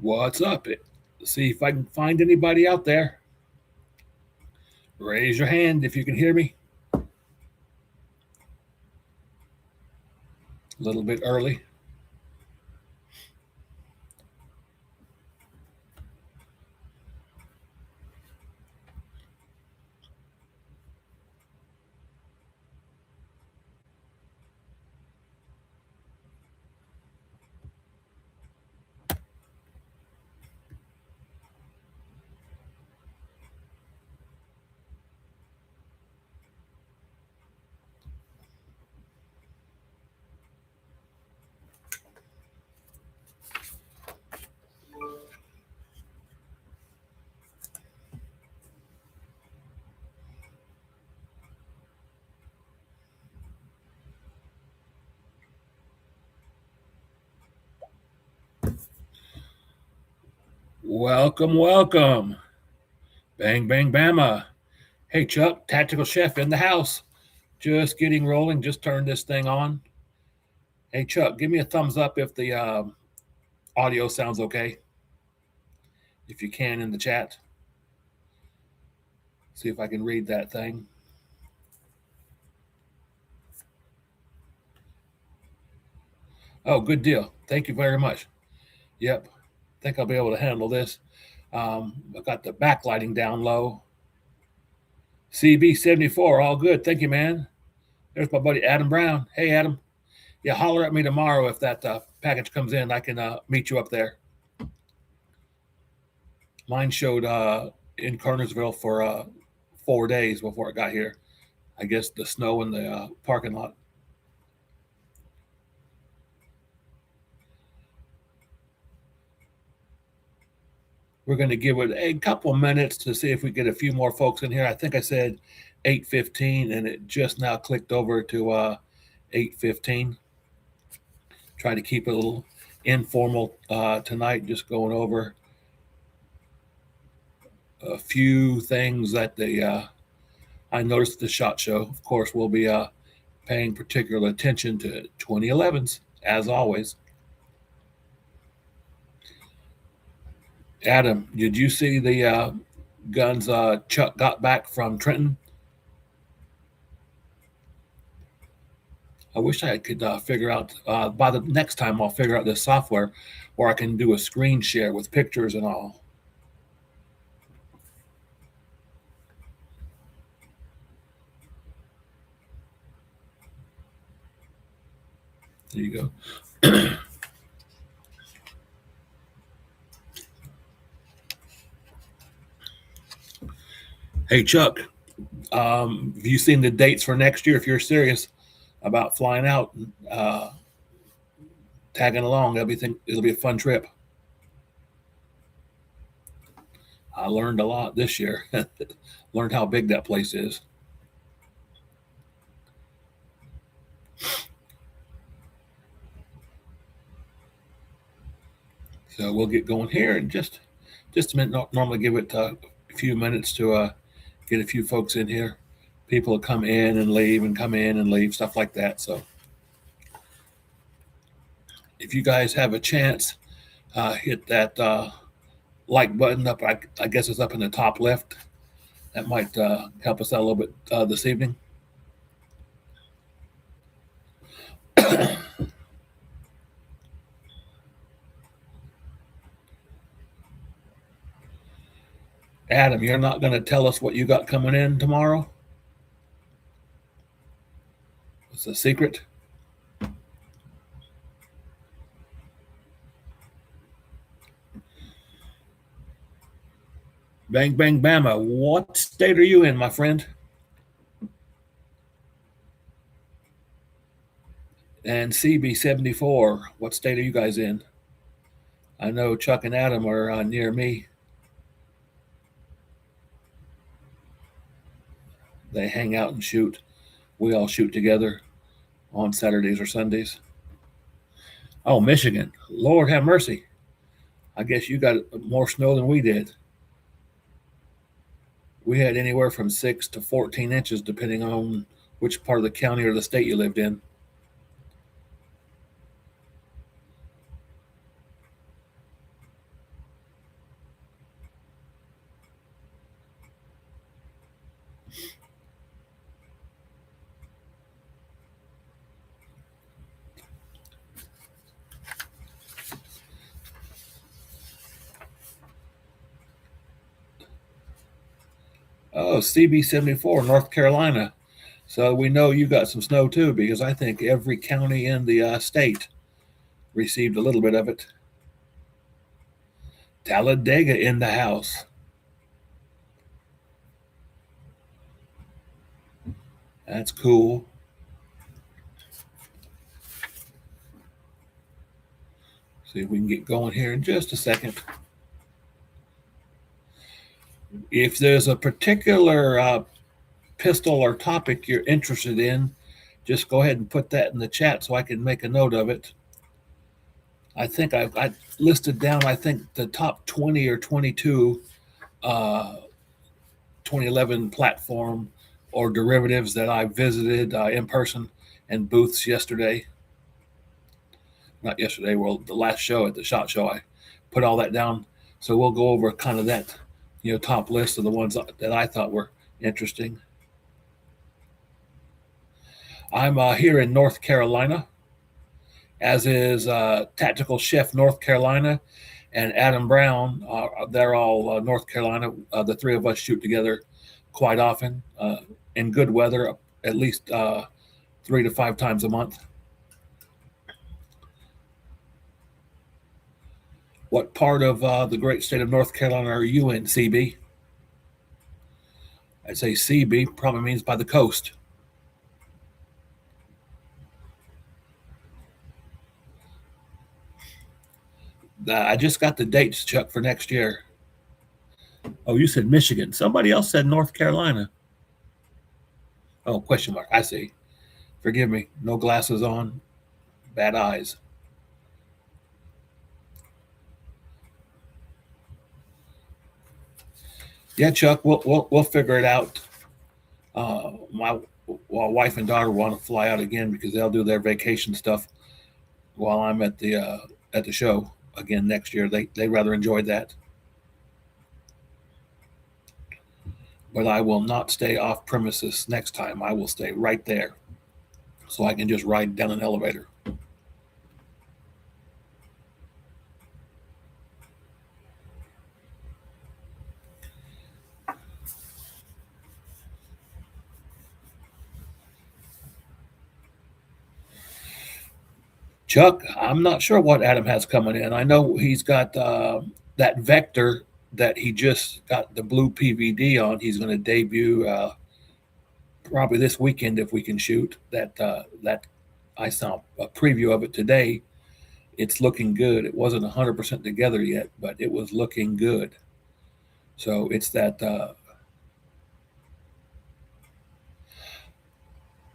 What's up? See if I can find anybody out there. Raise your hand if you can hear me. A little bit early. Welcome, welcome. Bang, bang, bama. Hey, Chuck, Tactical Chef in the house. Just getting rolling. Just turned this thing on. Hey, Chuck, give me a thumbs up if the audio sounds okay. If you can in the chat. See if I can read that thing. Oh, good deal. Thank you very much. Yep. Think I'll be able to handle this. I got the backlighting down low. CB74, all good. Thank you, man. There's my buddy Adam Brown. Hey, Adam. Yeah, holler at me tomorrow if that package comes in. I can meet you up there. Mine showed in Kernersville for 4 days before it got here. I guess the snow in the parking lot. We're going to give it a couple minutes to see if we get a few more folks in here. I think I said 8:15, and it just now clicked over to 8:15. Try to keep it a little informal tonight, just going over a few things that I noticed at the SHOT Show. Of course, we'll be paying particular attention to 2011s, as always. Adam, did you see the guns Chuck got back from Trenton? I wish I could figure out, by the next time I'll figure out this software where I can do a screen share with pictures and all. There you go. Hey, Chuck, have you seen the dates for next year? If you're serious about flying out, tagging along, it'll be a fun trip. I learned a lot this year. Learned how big that place is. So we'll get going here in just a minute. Normally give it a few minutes to get a few folks in here. People come in and leave and come in and leave, stuff like that. So if you guys have a chance, hit that like button up. I guess it's up in the top left. That might help us out a little bit this evening. Adam, you're not going to tell us what you got coming in tomorrow? It's a secret. Bang, bang, bama. What state are you in, my friend? And CB74, what state are you guys in? I know Chuck and Adam are near me. They hang out and shoot. We all shoot together on Saturdays or Sundays. Oh, Michigan. Lord have mercy. I guess you got more snow than we did. We had anywhere from 6 to 14 inches, depending on which part of the county or the state you lived in. Oh, CB74, North Carolina. So we know you got some snow too, because I think every county in the state received a little bit of it. Talladega in the house. That's cool. See if we can get going here in just a second. If there's a particular pistol or topic you're interested in, just go ahead and put that in the chat so I can make a note of it. I think I listed down, I think, the top 20 or 22 2011 platform or derivatives that I visited in person and booths yesterday. Not yesterday, well, the last show at the SHOT Show, I put all that down. So we'll go over kind of that, top list of the ones that I thought were interesting. I'm here in North Carolina, as is Tactical Chef North Carolina and Adam Brown. They're all North Carolina. The three of us shoot together quite often in good weather, at least 3 to 5 times a month. What part of the great state of North Carolina are you in, CB? I'd say CB probably means by the coast. I just got the dates, Chuck, for next year. Oh, you said Michigan. Somebody else said North Carolina. Oh, question mark. I see. Forgive me. No glasses on. Bad eyes. Yeah, Chuck, we'll figure it out. My wife and daughter want to fly out again because they'll do their vacation stuff while I'm at the show again next year. They rather enjoyed that. But I will not stay off premises next time. I will stay right there, so I can just ride down an elevator. Chuck, I'm not sure what Adam has coming in. I know he's got that Vector that he just got the blue PVD on. He's going to debut probably this weekend if we can shoot. That I saw a preview of it today. It's looking good. It wasn't 100% together yet, but it was looking good. So it's that.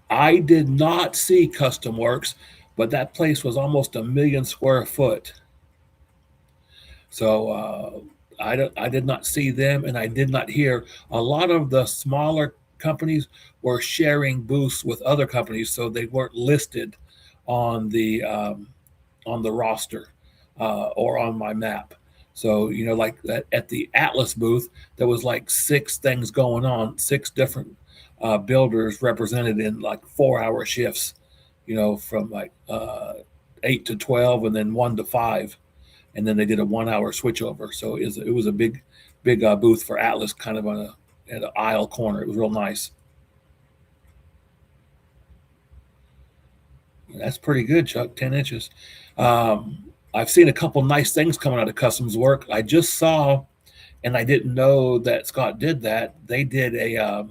I did not see Custom Works, but that place was almost 1 million square foot. So I did not see them, and I did not hear. A lot of the smaller companies were sharing booths with other companies, so they weren't listed on the roster or on my map. So like that at the Atlas booth, there was like 6 things going on, 6 different builders represented in like 4-hour shifts, from like 8 to 12 and then 1 to 5. And then they did a 1-hour switchover. So it was a big booth for Atlas, kind of at an aisle corner. It was real nice. That's pretty good, Chuck. 10 inches. I've seen a couple nice things coming out of Customs Work. I just saw, and I didn't know that Scott did that. They did a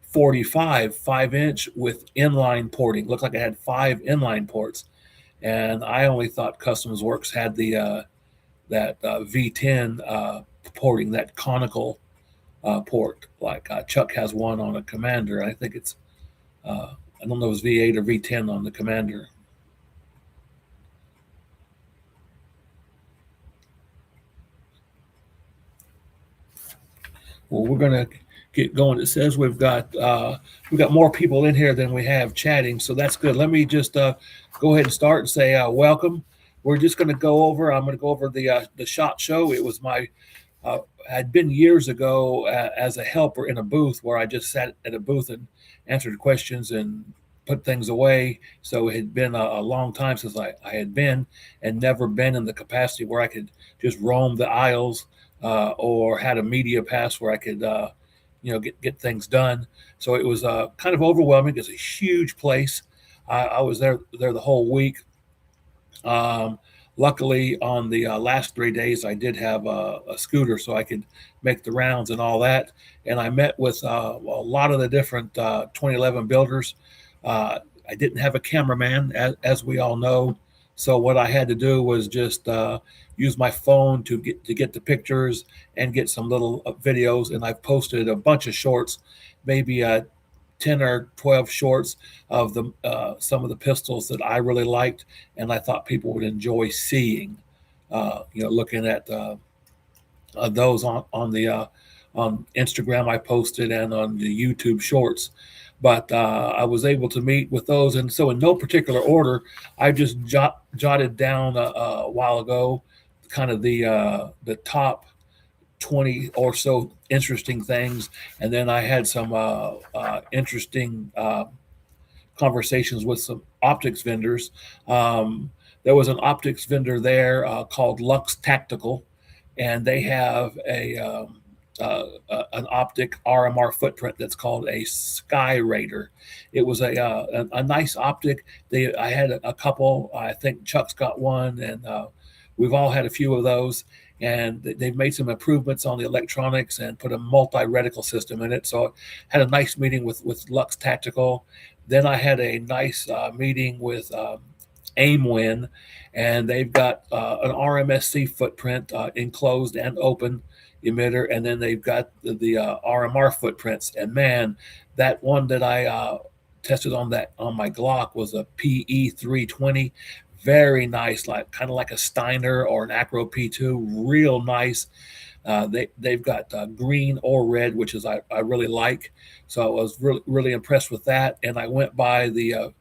45 5-inch with inline porting. Looked like it had 5 inline ports, and I only thought Customs Works had the that V10 porting, that conical port. Like Chuck has one on a Commander. I think it's I don't know if it's V8 or V10 on the Commander. Well, we're gonna get going. It says we've got more people in here than we have chatting, so that's good. Let me just go ahead and start and say welcome. We're just going to go over. I'm going to go over the SHOT Show. It was my had been years ago as a helper in a booth where I just sat at a booth and answered questions and put things away. So it had been a long time since I had been, and never been in the capacity where I could just roam the aisles or had a media pass where I could get things done. So it was kind of overwhelming. It's a huge place. I was there the whole week. Um, Luckily, on the last 3 days, I did have a scooter, so I could make the rounds and all that. And I met with a lot of the different 2011 builders. I didn't have a cameraman, as we all know, so what I had to do was just use my phone to get the pictures and get some little videos. And I've posted a bunch of shorts, maybe 10 or 12 shorts of the some of the pistols that I really liked and I thought people would enjoy seeing. Looking at those on Instagram I posted and on the YouTube shorts. But I was able to meet with those, and so in no particular order, I just jotted down a while ago, kind of the top 20 or so interesting things. And then I had some interesting conversations with some optics vendors. There was an optics vendor there called Lux Tactical, and they have an optic RMR footprint that's called a Sky Raider. It was a nice optic. I had a couple. I think Chuck's got one, and we've all had a few of those. And they've made some improvements on the electronics and put a multi-reticle system in it. So I had a nice meeting with Lux Tactical. Then I had a nice meeting with Aimwin, and they've got an RMSC footprint, enclosed and open emitter, and then they've got the RMR footprints. And man, that one that I tested on my Glock was a PE 320. Very nice, like kind of like a Steiner or an Acro P2, real nice. They've got green or red, which is I really like. So I was really impressed with that. And I went by the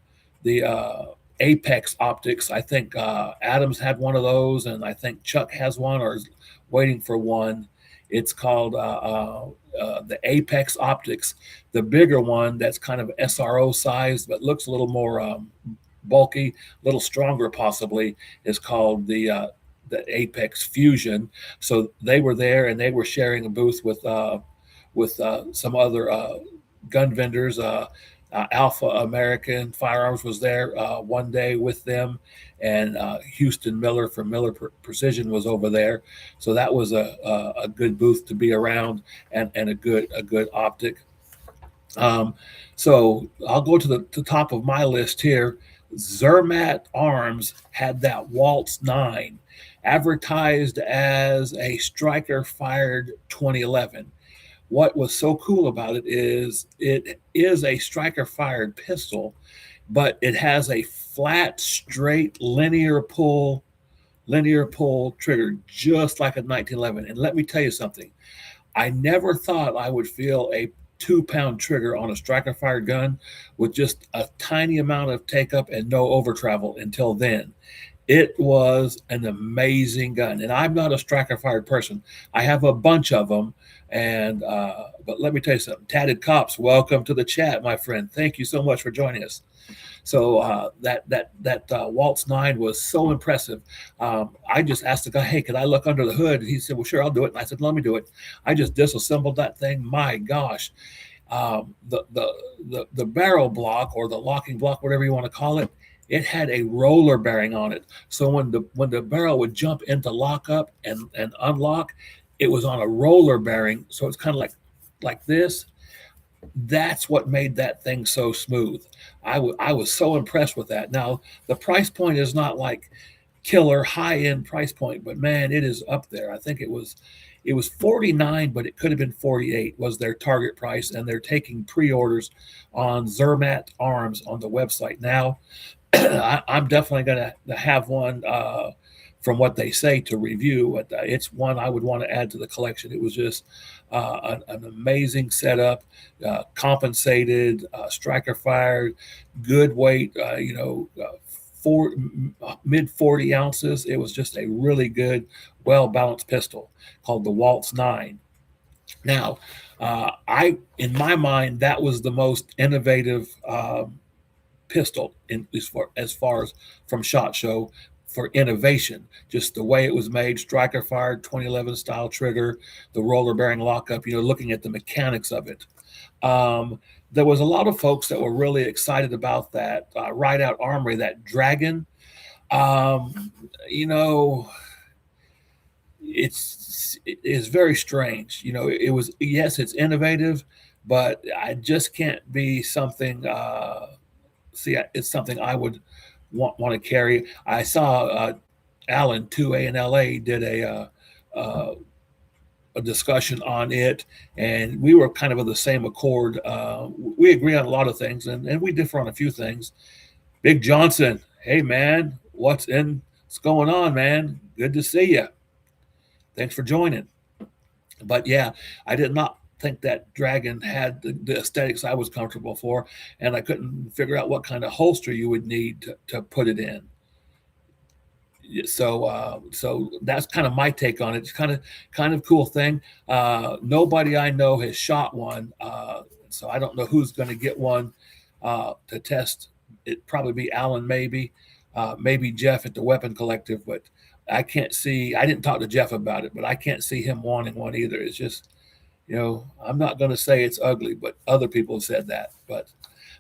Apex optics. I think Adams had one of those, and I think Chuck has one or is waiting for one. It's called the Apex optics. The bigger one that's kind of SRO size, but looks a little more bulky, a little stronger possibly, is called the Apex Fusion. So they were there, and they were sharing a booth with some other gun vendors. Alpha American Firearms was there one day with them, and Houston Miller from Miller Precision was over there. So that was a good booth to be around, and a good optic. So I'll go to the top of my list here. Zermatt Arms had that Waltz 9 advertised as a striker fired 2011. What was so cool about it is a striker fired pistol, but it has a flat, straight, linear pull trigger, just like a 1911. And let me tell you something. I never thought I would feel a 2-pound trigger on a striker fired gun with just a tiny amount of take up and no over travel until then. It was an amazing gun. And I'm not a striker fired person. I have a bunch of them. And but let me tell you something. Tatted Cops, welcome to the chat, my friend. Thank you so much for joining us. So that Waltz 9 was so impressive. I just asked the guy, "Hey, can I look under the hood?" And he said, "Well, sure, I'll do it." And I said, "Let me do it." I just disassembled that thing. My gosh, the barrel block or the locking block, whatever you want to call it, it had a roller bearing on it. So when the barrel would jump into lockup and unlock, it was on a roller bearing. So it's kind of like this. That's what made that thing so smooth. I was so impressed with that. Now, the price point is not like killer high-end price point, but man, it is up there. I think it was 49, but it could have been 48 was their target price, and they're taking pre-orders on Zermatt Arms on the website now. I'm definitely going to have one from what they say to review. It's one I would want to add to the collection. It was just an amazing setup, compensated, striker fired, good weight, mid 40 ounces. It was just a really good, well-balanced pistol called the Waltz 9. Now, in my mind, that was the most innovative pistol as far as from SHOT Show. for innovation, just the way it was made, striker fired 2011 style trigger, the roller bearing lockup, looking at the mechanics of it. There was a lot of folks that were really excited about that Rideout Armory, that Dragon. You know, it is very strange. It was, yes, it's innovative, but I just can't be something. It's something I would want to carry. I saw Alan 2A and LA did a discussion on it, and we were kind of of the same accord. We agree on a lot of things, and we differ on a few things. Big Johnson, hey man, what's going on, man? Good to see you. Thanks for joining. But yeah, I did not think that Dragon had the aesthetics I was comfortable for, and I couldn't figure out what kind of holster you would need to put it in. So that's kind of my take on it. It's kind of cool thing. Nobody I know has shot one, so I don't know who's going to get one to test. It'd probably be Alan, maybe Jeff at the Weapon Collective, but I can't see. I didn't talk to Jeff about it, but I can't see him wanting one either. It's just, I'm not going to say it's ugly, but other people have said that. But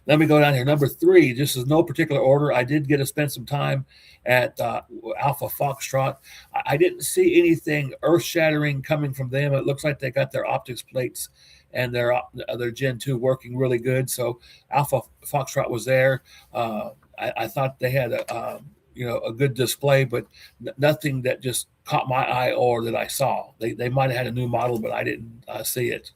let me go down here. Number 3, just is no particular order. I did get to spend some time at Alpha Foxtrot. I didn't see anything earth-shattering coming from them. It looks like they got their optics plates and their Gen 2 working really good. So Alpha Foxtrot was there. I thought they had a good display, but nothing that just caught my eye or that I saw. They might have had a new model, but I didn't see it.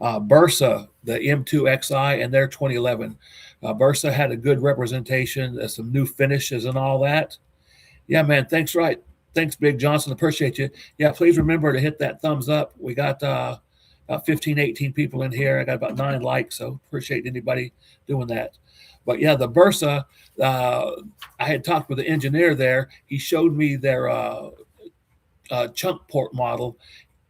Bursa, the M2XI, and their 2011. Bursa had a good representation, some new finishes and all that. Yeah, man, thanks, right. Thanks, Big Johnson. Appreciate you. Yeah, please remember to hit that thumbs up. We got about 15, 18 people in here. I got about 9 likes, so appreciate anybody doing that. But yeah, the Bursa, I had talked with the engineer there. He showed me their chunk port model,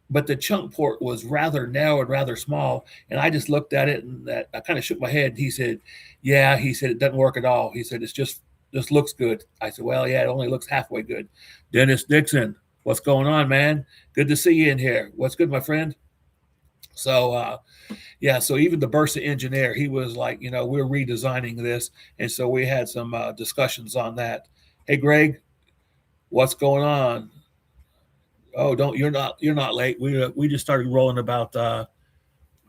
but the chunk port was rather narrow and rather small. And I just looked at it and I kind of shook my head. He said, it doesn't work at all. He said, this looks good. I said, well, yeah, it only looks halfway good. Dennis Dixon, what's going on, man? Good to see you in here. What's good, my friend? So, so even the Bursa engineer, he was like, we're redesigning this. And so we had some discussions on that. Hey, Greg, what's going on? Oh, you're not late. We just started rolling about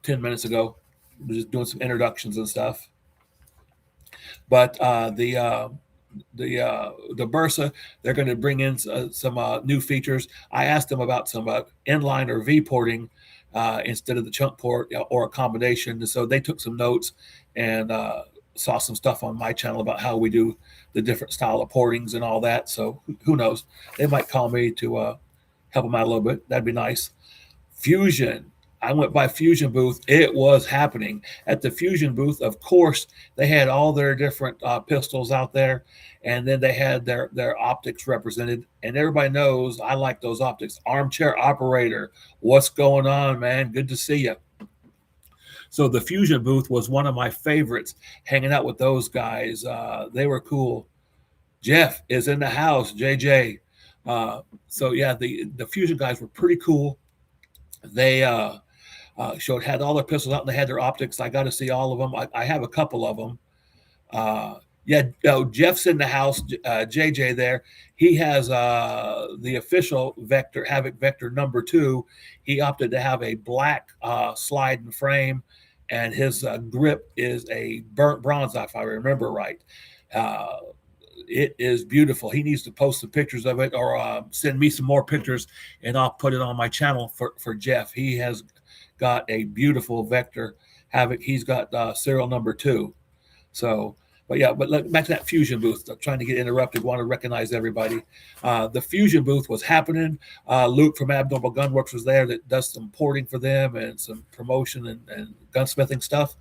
10 minutes ago. We're just doing some introductions and stuff. But the Bursa, they're going to bring in some new features. I asked them about some inline or V porting instead of the chunk port or a combination. And so they took some notes and saw some stuff on my channel about how we do the different style of portings and all that. So who knows? They might call me to help them out a little bit. That'd be nice. Fusion. I went by Fusion booth. It was happening at the Fusion booth. Of course, they had all their different pistols out there, and then they had their optics represented. And everybody knows I like those optics. Armchair Operator, what's going on, man? Good to see you. So the Fusion booth was one of my favorites. Hanging out with those guys, they were cool. Jeff is in the house. JJ. So yeah, the Fusion guys were pretty cool. They had all their pistols out and they had their optics. I got to see all of them. I have a couple of them. Jeff's in the house. JJ there. He has the official Vector, Havoc Vector number 2. He opted to have a black sliding frame, and his grip is a burnt bronze, if I remember right. It is beautiful. He needs to post some pictures of it or send me some more pictures, and I'll put it on my channel for Jeff. He has got a beautiful Vector Havoc. He's got serial number 2. So, but back to that Fusion booth. I'm trying to get interrupted. Want to recognize everybody. The Fusion booth was happening. Luke from Abnormal Gunworks was there that does some porting for them and some promotion and gunsmithing stuff.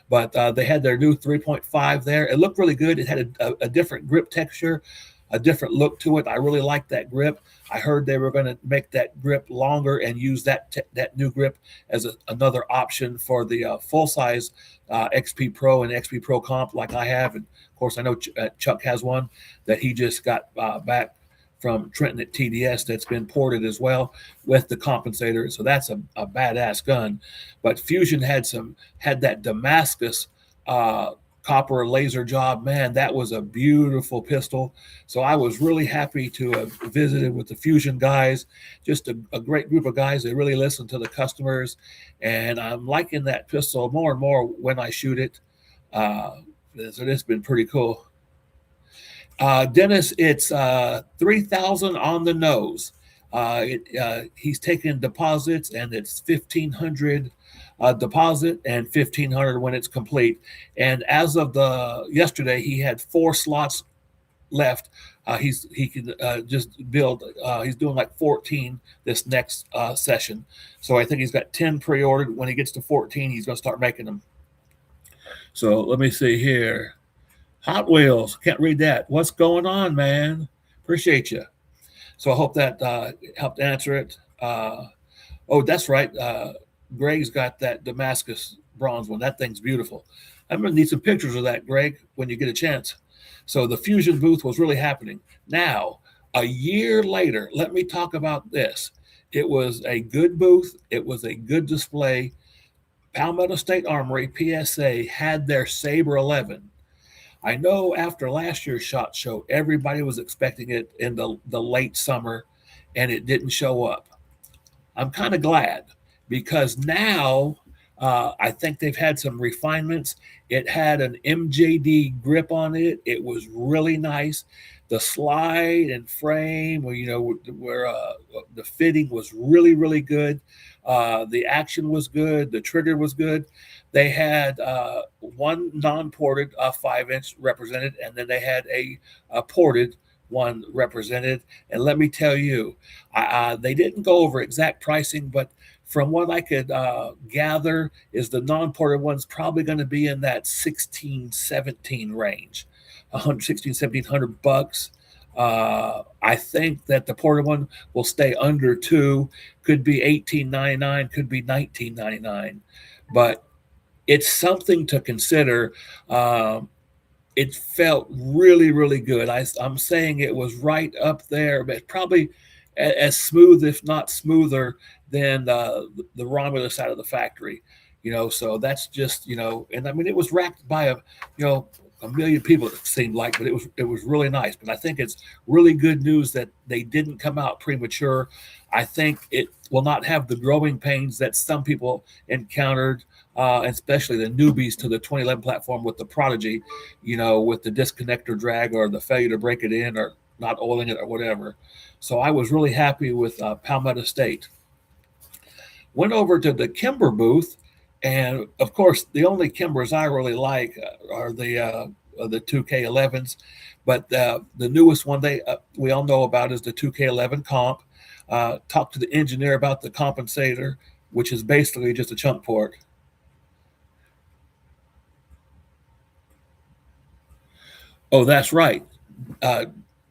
But they had their new 3.5 there. It looked really good. It had a different grip texture. a different look to it. I really like that grip. I heard they were going to make that grip longer and use that new grip as another option for the full size XP Pro and XP Pro Comp like I have. And of course, I know Chuck has one that he just got back from Trenton at TDS that's been ported as well with the compensator. So that's a badass gun. But Fusion had that Damascus copper laser job. Man, that was a beautiful pistol. So I was really happy to have visited with the Fusion guys, just a great group of guys. They really listen to the customers, and I'm liking that pistol more and more when I shoot it. So it's been pretty cool. Dennis, it's 3,000 on the nose. He's taking deposits, and it's 1,500 deposit and 1,500 when it's complete. And as of yesterday, he had 4 slots left. He can just build. He's doing like 14 this next session. So I think he's got 10 pre-ordered. When he gets to 14, he's going to start making them. So let me see here. Hot Wheels, can't read that. What's going on, man? Appreciate you. So I hope that helped answer it. Oh, that's right. Greg's got that Damascus bronze one. That thing's beautiful. I'm going to need some pictures of that, Greg, when you get a chance. So the Fusion booth was really happening. Now, a year later, let me talk about this. It was a good booth. It was a good display. Palmetto State Armory, PSA, had their Saber 11. I know after last year's SHOT Show, everybody was expecting it in the late summer, and it didn't show up. I'm kind of glad, because now I think they've had some refinements. It had an MJD grip on it. It was really nice. The slide and frame, where the fitting was really, really good. The action was good. The trigger was good. They had one non-ported 5-inch represented, and then they had a ported one represented. And let me tell you, they didn't go over exact pricing, but from what I could gather, is the non-ported one's probably going to be in that 16, 17 range, 116, 1700 bucks. I think that the ported one will stay under $2, could be $18.99, could be $19.99, but it's something to consider. It felt really, really good. I'm saying it was right up there, but probably as smooth, if not smoother, than the Romulus out of the factory. So that's just, and I mean, it was racked by a million people, it seemed like, but it was really nice. But I think it's really good news that they didn't come out premature. I think it will not have the growing pains that some people encountered, especially the newbies to the 2011 platform with the Prodigy, with the disconnector drag or the failure to break it in or not oiling it or whatever. So I was really happy with Palmetto State. Went over to the Kimber booth, and of course, the only Kimbers I really like are the 2K11s, but the newest one we all know about is the 2K11 Comp. Talked to the engineer about the compensator, which is basically just a chunk port. Oh, that's right.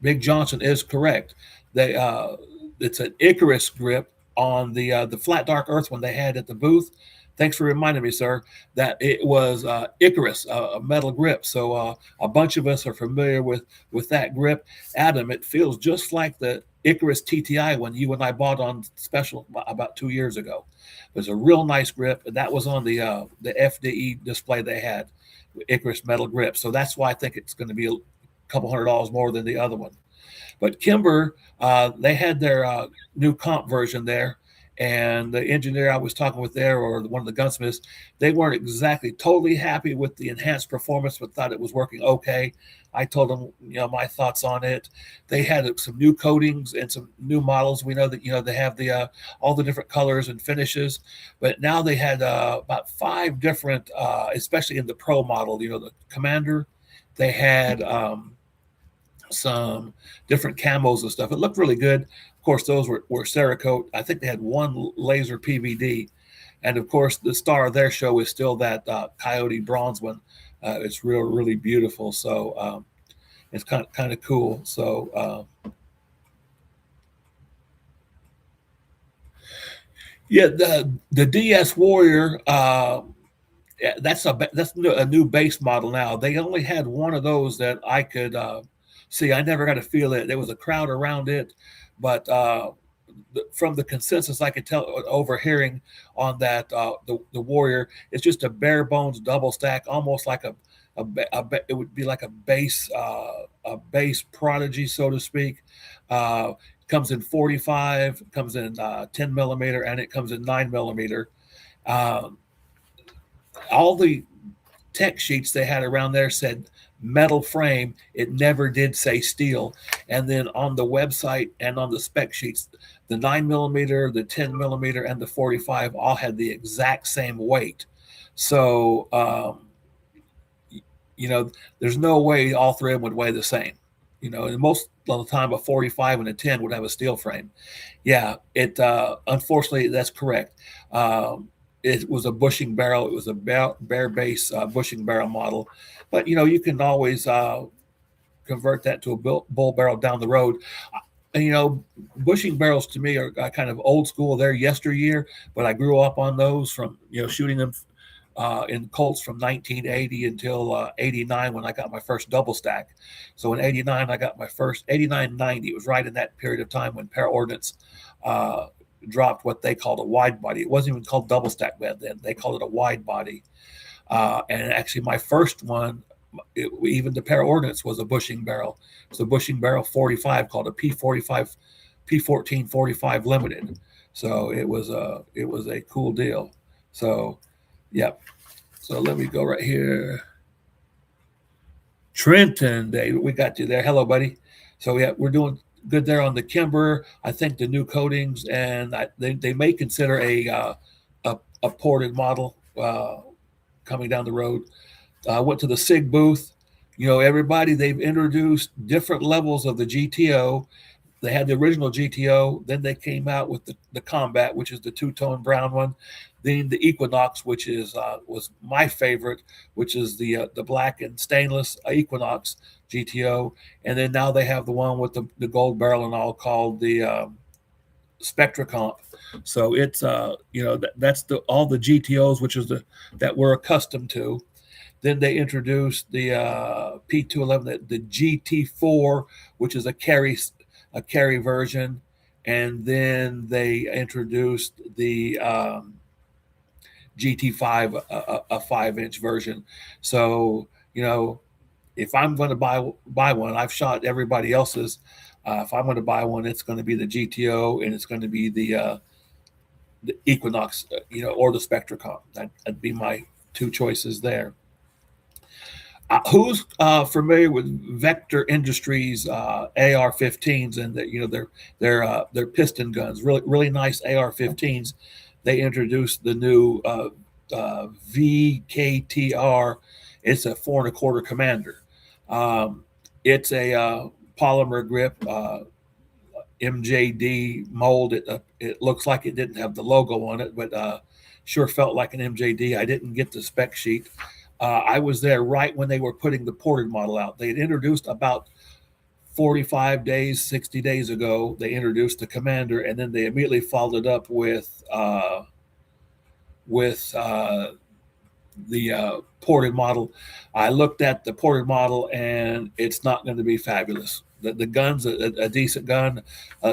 Big Johnson is correct. It's an Icarus grip on the flat dark earth one they had at the booth. Thanks for reminding me, sir, that it was Icarus, a metal grip. So a bunch of us are familiar with that grip. Adam, it feels just like the Icarus TTI one you and I bought on special about 2 years ago. It was a real nice grip, and that was on the FDE display they had, Icarus metal grip. So that's why I think it's going to be a couple $100 more than the other one. But Kimber, they had their new comp version there, and the engineer I was talking with there, or one of the gunsmiths, they weren't exactly totally happy with the enhanced performance, but thought it was working okay. I told them, my thoughts on it. They had some new coatings and some new models. We know that, they have the all the different colors and finishes, but now they had about 5 different, especially in the Pro model, the Commander, they had some different camos and stuff. It looked really good. Of course, those were Cerakote. I think they had one laser PVD. And of course, the star of their show is still that Coyote bronze one. It's really beautiful. So It's kind of cool. So yeah, the DS Warrior. Yeah, that's a new base model now. They only had one of those that I could see. I never got to feel it. There was a crowd around it, but from the consensus I could tell overhearing on that the Warrior, it's just a bare bones double stack, almost like it would be like a base Prodigy, so to speak. Comes in 45, comes in 10 millimeter, and it comes in 9 millimeter. Um, all the tech sheets they had around there said metal frame. It never did say steel. And then on the website and on the spec sheets, the 9 millimeter, the 10 millimeter, and the 45 all had the exact same weight. So, there's no way all three of them would weigh the same. And most of the time, a 45 and a 10 would have a steel frame. Yeah, unfortunately, that's correct. It was a bushing barrel. It was a bare base bushing barrel model, but you can always convert that to a bull barrel down the road. And bushing barrels to me are kind of old school. They're yesteryear, but I grew up on those from shooting them in Colts from 1980 until 89 when I got my first double stack. So in 89, I got my first 89, 90. It was right in that period of time when Para Ordnance dropped what they called a wide body. It wasn't even called double stack bed then. They called it a wide body. And actually, my first one, even the Para Ordnance, was a bushing barrel. It was a bushing barrel 45 called a P45, P1445 Limited. So it was a cool deal. So, yep. So let me go right here. Trenton, David, we got you there. Hello, buddy. So yeah, we're doing good there on the Kimber. I think the new coatings, and they may consider a ported model coming down the road. I went to the SIG booth. Everybody, they've introduced different levels of the GTO. They had the original GTO, then they came out with the Combat, which is the two-tone brown one, then the Equinox, which was my favorite, which is the black and stainless Equinox GTO, and then now they have the one with the gold barrel and all called the SpectraComp. So it's that's all the GTOs, which is that we're accustomed to. Then they introduced the P211, the GT4, which is a carry version, and then they introduced the GT5, a 5-inch version. So if I'm going to buy one, I've shot everybody else's. If I'm going to buy one, it's going to be the GTO, and it's going to be the Equinox, or the SpectraComp. That'd be my two choices there. Who's familiar with Vector Industries AR-15s and their piston guns? Really nice AR-15s. They introduced the new VKTR. It's a 4.25 Commander. It's a polymer grip MJD mold. It looks like it didn't have the logo on it, but sure felt like an MJD. I didn't get the spec sheet. I was there right when they were putting the ported model out. They had introduced about 45 days, 60 days ago. They introduced the Commander, and then they immediately followed it up with the ported model. I looked at the ported model, and it's not going to be fabulous. The gun's a decent gun,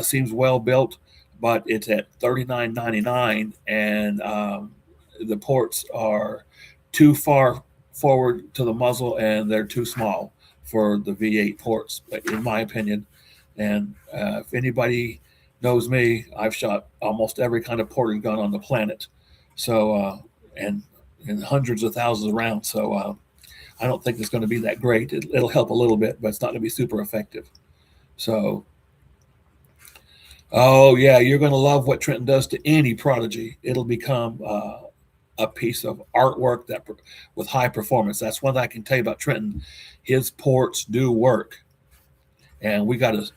seems well built, but it's at $39.99, and the ports are too far forward to the muzzle, and they're too small for the V8 ports, in my opinion. And if anybody knows me, I've shot almost every kind of ported gun on the planet. So and hundreds of thousands of rounds. So I don't think it's going to be that great. It'll help a little bit, but it's not going to be super effective. So, oh yeah, you're going to love what Trenton does to any Prodigy. It'll become a piece of artwork with high performance. That's one thing I can tell you about Trenton. His ports do work, and we got a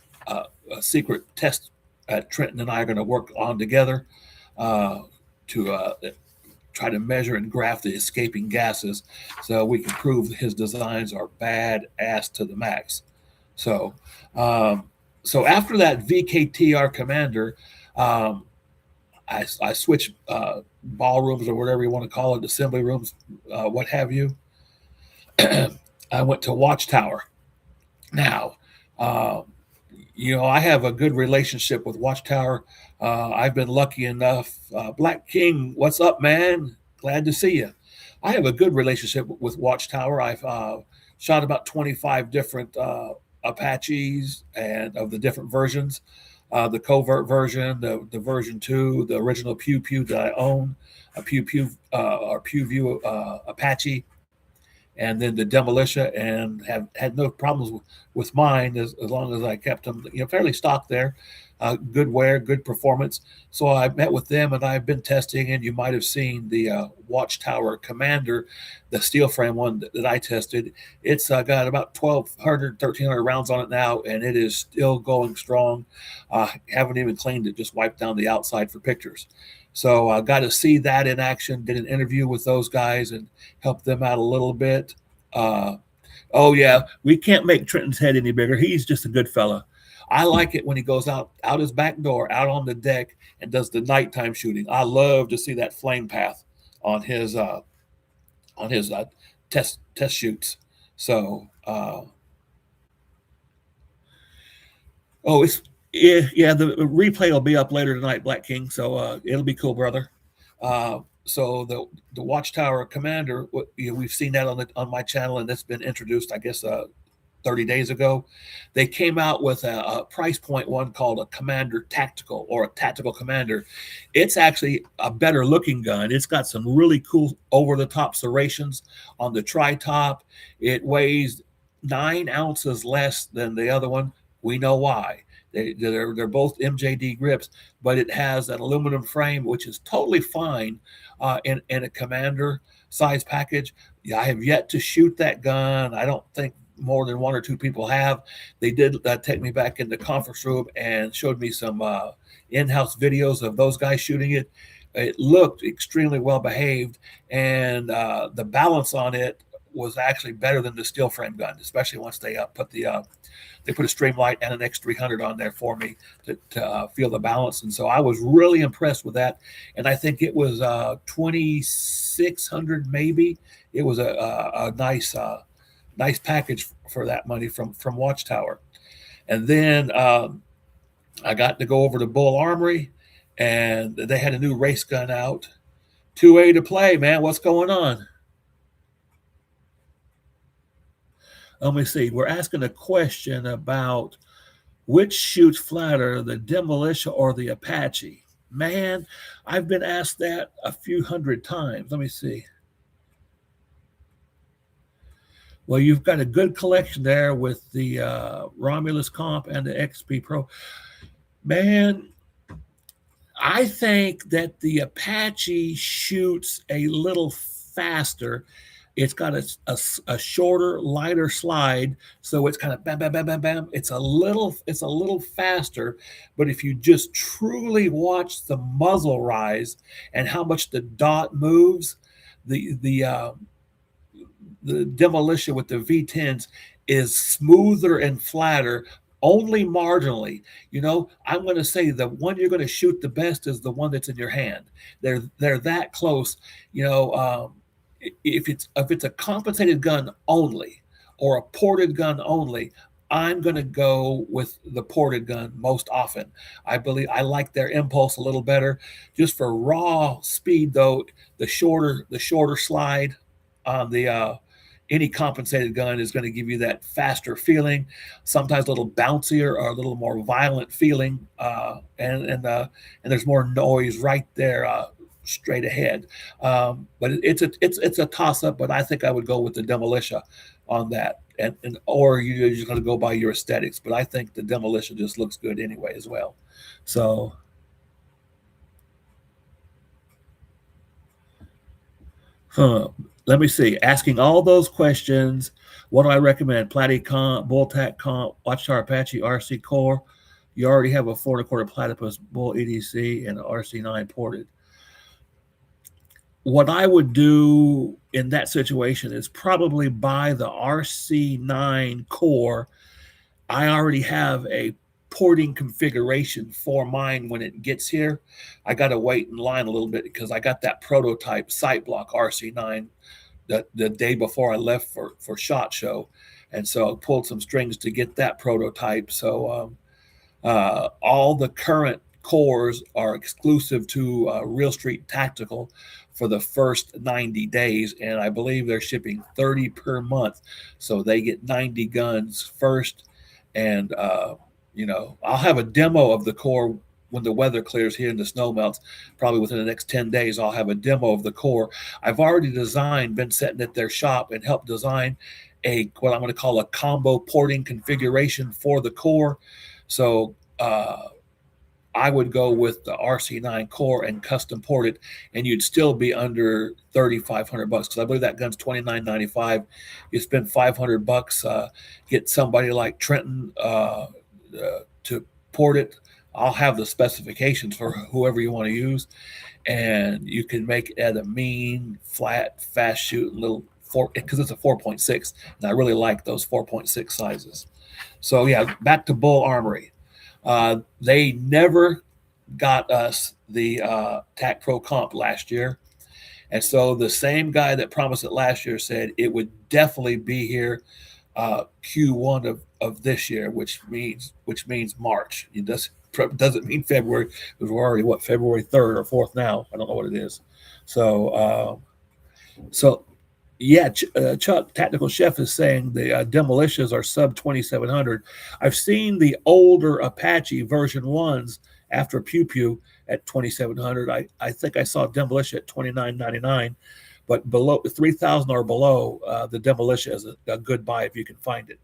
secret test that Trenton and I are going to work on together to try to measure and graph the escaping gases, so we can prove his designs are badass to the max. So, um, so after that VKTR Commander, um, I switched ballrooms or whatever you want to call it, assembly rooms, what have you. I went to Watchtower. Now, uh, I have a good relationship with Watchtower. I've been lucky enough. Black King, what's up, man? Glad to see you. I have a good relationship with Watchtower. I've shot about 25 different Apaches and of the different versions. The covert version, the version 2, the original Pew Pew that I own, a Pew Pew or Pew View Apache, and then the Demolitia, and have had no problems with mine as long as I kept them fairly stocked there. Good wear, good performance. So I met with them, and I've been testing, and you might have seen the Watchtower Commander, the steel frame one that I tested. It's got about 1,200, 1,300 rounds on it now, and it is still going strong. Haven't even cleaned it, just wiped down the outside for pictures. So I got to see that in action, did an interview with those guys and helped them out a little bit. Uh, oh, yeah, we can't make Trenton's head any bigger. He's just a good fella. I like it when he goes out his back door, out on the deck, and does the nighttime shooting. I love to see that flame path on his test shoots. So, yeah, the replay will be up later tonight, Black King. So it'll be cool, brother. So the Watchtower Commander, we've seen that on my channel, and it's been introduced, I guess, 30 days ago. They came out with a price point one called a Commander Tactical, or a Tactical Commander. It's actually a better looking gun. It's got some really cool over-the-top serrations on the tri-top. It weighs 9 ounces less than the other one. We know why. They're both MJD grips, but it has an aluminum frame, which is totally fine in a Commander size package. Yeah, I have yet to shoot that gun. I don't think more than 1 or 2 people have. They did take me back in the conference room and showed me some in-house videos of those guys shooting it. It looked extremely well behaved, and the balance on it was actually better than the steel frame gun, especially once they put a Streamlight and an X300 on there for me to feel the balance. And so I was really impressed with that. And I think it was 2,600 maybe. It was a nice package for that money from Watchtower. And then I got to go over to Bull Armory, and they had a new race gun out. 2A to play, man. What's going on? Let me see. We're asking a question about which shoots flatter, the Demolition or the Apache. Man, I've been asked that a few hundred times. Let me see. Well, you've got a good collection there with the Romulus Comp and the XP Pro. Man, I think that the Apache shoots a little faster. It's got a shorter, lighter slide, so it's kind of bam, bam, bam, bam, bam. It's a little faster, but if you just truly watch the muzzle rise and how much the dot moves, the Demolition with the V10s is smoother and flatter, only marginally. I'm going to say the one you're going to shoot the best is the one that's in your hand. They're that close. If it's a compensated gun only or a ported gun only, I'm going to go with the ported gun most often. I believe I like their impulse a little better. Just for raw speed, though, the shorter slide on the any compensated gun is going to give you that faster feeling, sometimes a little bouncier or a little more violent feeling, and there's more noise right there straight ahead. But it's a toss up. But I think I would go with the Demolition on that, or you're just going to go by your aesthetics. But I think the Demolition just looks good anyway as well. So. Let me see. Asking all those questions. What do I recommend? Platy Comp, Bull Tac Comp, Watchtower Apache, RC Core. You already have a 4.25 Platypus Bull EDC and an RC9 ported. What I would do in that situation is probably buy the RC9 Core I already have a porting configuration for mine when it gets here. I got to wait in line a little bit because I got that prototype sight block RC9 the day before I left for SHOT Show, and so I pulled some strings to get that prototype. So all the current cores are exclusive to Real Street Tactical for the first 90 days, and I believe they're shipping 30 per month, so they get 90 guns first. And I'll have a demo of the core when the weather clears here and the snow melts. Probably within the next 10 days, I'll have a demo of the core. I've already been sitting at their shop and helped design what I'm going to call a combo porting configuration for the core. So I would go with the RC9 core and custom port it, and you'd still be under $3,500 because I believe that gun's $29.95. You spend $500, get somebody like Trenton to port it. I'll have the specifications for whoever you want to use, and you can make it at a mean, flat, fast shoot little because it's a 4.6, and I really like those 4.6 sizes. So yeah, back to Bull Armory. They never got us the TAC Pro Comp last year. And so the same guy that promised it last year said it would definitely be here Q1 of this year, which means March. It doesn't mean February, because we're already February 3rd or 4th now. I don't know what it is. So yeah, Chuck, Tactical Chef, is saying the Demolicias are sub 2,700. I've seen the older Apache version 1s after Pew Pew at 2,700. I think I saw Demolicia at 2,999, but below 3,000 or below, the Demolicia is a good buy if you can find it.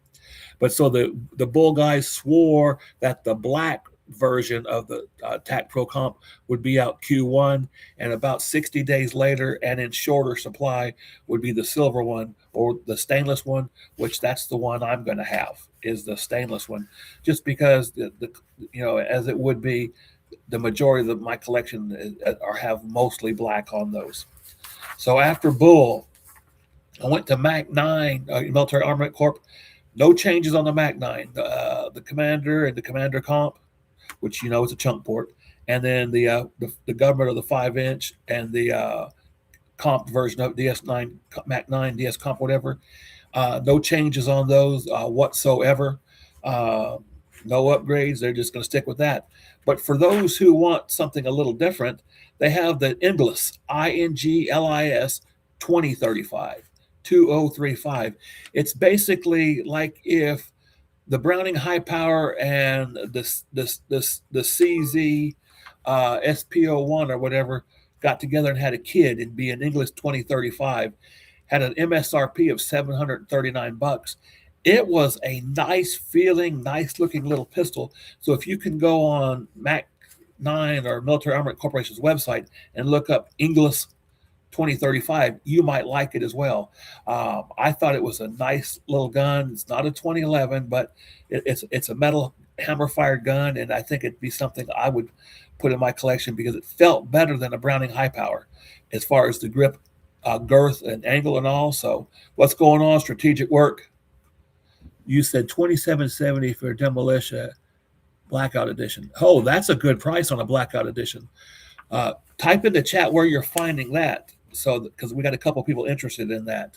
But so the Bull guys swore that the black version of the TAC Pro Comp would be out Q1, and about 60 days later and in shorter supply would be the silver one or the stainless one, which that's the one I'm going to have, is the stainless one, just because as it would be, the majority of my collection have mostly black on those. So after Bull, I went to Mac 9 Military Armament Corp. No changes on the Mac 9. The Commander and the Commander Comp, which it's a chunk port, and then the government of the 5-inch and the comp version of DS9, Mac 9, DS Comp, whatever. No changes on those whatsoever. No upgrades. They're just going to stick with that. But for those who want something a little different, they have the Inglis, INGLIS 2035. It's basically like if the Browning High Power and the CZ SPO1 or whatever got together and had a kid, it'd be an Inglis 2035, had an MSRP of $739. It was a nice feeling, nice looking little pistol. So if you can go on Mac 9 or Military Armament Corporation's website and look up Inglis 2035, you might like it as well. I thought it was a nice little gun. It's not a 2011, but it's a metal hammer fired gun, and I think it'd be something I would put in my collection because it felt better than a Browning High Power as far as the grip, girth, and angle and all. So what's going on? Strategic Work. You said 2770 for Demolition Blackout Edition. Oh, that's a good price on a Blackout Edition. Type in the chat where you're finding that, so because we got a couple people interested in that.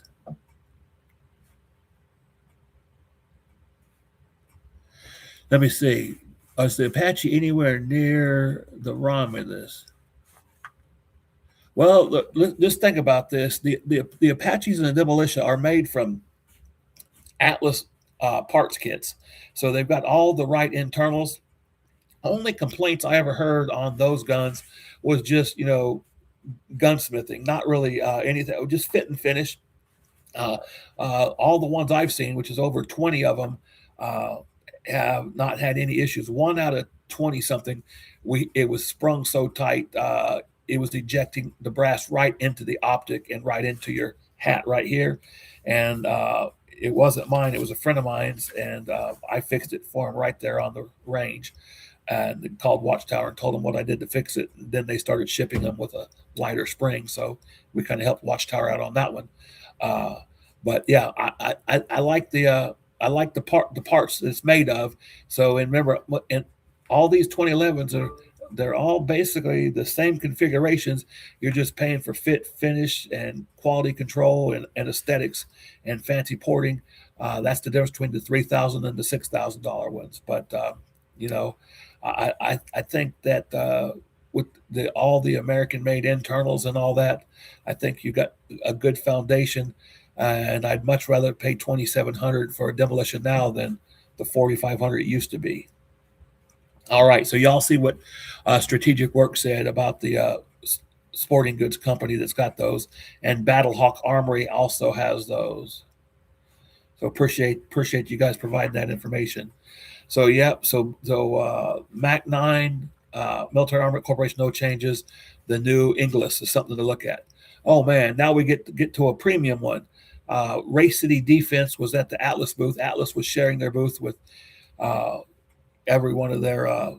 Let me see. Is the Apache anywhere near the ROM in this? Well, look, let's think about this. The Apaches and the Demolition are made from Atlas parts kits, so they've got all the right internals. Only complaints I ever heard on those guns was just gunsmithing, not really anything, just fit and finish. All the ones I've seen, which is over 20 of them, have not had any issues. 1 out of 20 something, it was sprung so tight, it was ejecting the brass right into the optic and right into your hat right here. And it wasn't mine, it was a friend of mine's, and I fixed it for him right there on the range. And called Watchtower and told them what I did to fix it. And then they started shipping them with a lighter spring. So we kind of helped Watchtower out on that one. But yeah, I like the like the parts it's made of. So, and remember, and all these 2011s they're all basically the same configurations. You're just paying for fit, finish, and quality control, and aesthetics, and fancy porting. That's the difference between the $3,000 and the $6,000 ones. But you know, I think that with all the American-made internals and all that, I think you got a good foundation. And I'd much rather pay $2,700 for a Demolition now than the $4,500 it used to be. All right, so y'all see what Strategic Work said about the sporting goods company that's got those, and Battlehawk Armory also has those. So appreciate you guys providing that information. So Mac 9, Military Armament Corporation, no changes. The new Inglis is something to look at. Oh man, now we get to a premium one. Race City Defense was at the Atlas booth. Atlas was sharing their booth with every one of their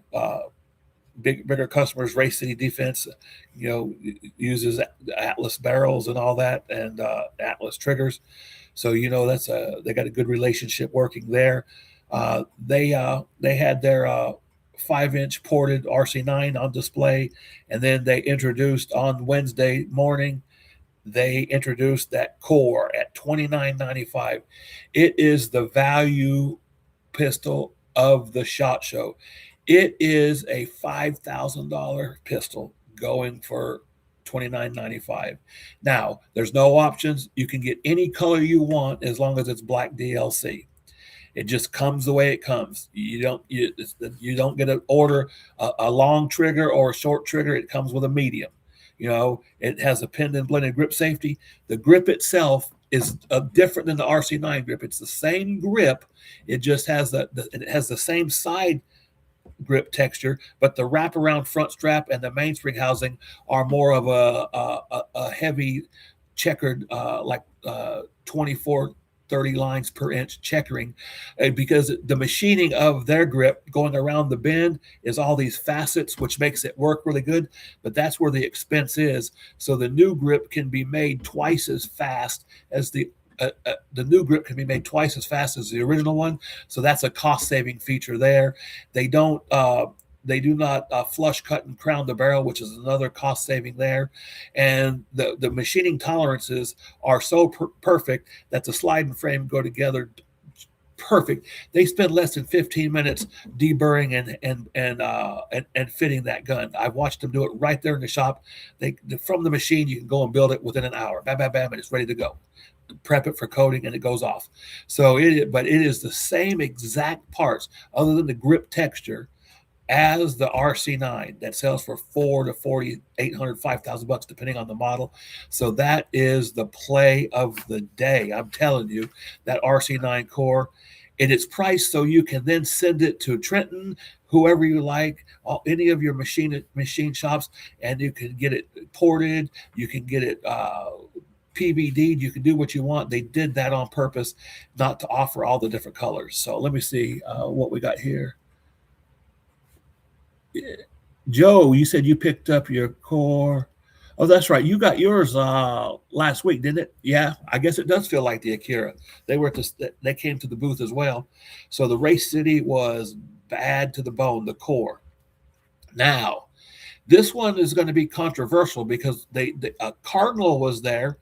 bigger customers. Race City Defense, uses Atlas barrels and all that, and Atlas triggers. So they got a good relationship working there. They had their 5-inch ported RC9 on display, and then they introduced on Wednesday morning. They introduced that core at $29.95. It is the value pistol of the SHOT Show. It is a $5,000 pistol going for $29.95. Now, there's no options. You can get any color you want as long as it's black DLC. It just comes the way it comes. You don't get an order a long trigger or a short trigger. It comes with a medium. It has a pinned and blended grip safety. The grip itself is different than the RC9 grip. It's the same grip. It just has it has the same side grip texture, but the wraparound front strap and the mainspring housing are more of a heavy checkered, like 24, 30 lines per inch checkering, because the machining of their grip going around the bend is all these facets, which makes it work really good. But that's where the expense is. So the new grip can be made twice as fast as the new grip can be made twice as fast as the original one. So that's a cost saving feature there. They do not flush cut and crown the barrel, which is another cost saving there. And the machining tolerances are so perfect that the slide and frame go together perfect. They spend less than 15 minutes deburring and fitting that gun. I've watched them do it right there in the shop. From the machine, you can go and build it within an hour. Bam, bam, bam, and it's ready to go. Prep it for coating and it goes off. But it is the same exact parts, other than the grip texture, as the RC9 that sells for $4,000 to $4,800, $5,000, depending on the model. So that is the play of the day. I'm telling you, that RC9 core, and it's priced so you can then send it to Trenton, whoever you like, any of your machine shops, and you can get it ported. You can get it PVD'd. You can do what you want. They did that on purpose, not to offer all the different colors. So let me see what we got here. Joe, you said you picked up your core. Oh, that's right. You got yours last week, didn't it? Yeah, I guess it does feel like the Akira. They came to the booth as well. So the Race City was bad to the bone, the core. Now, this one is going to be controversial because Cardinal was there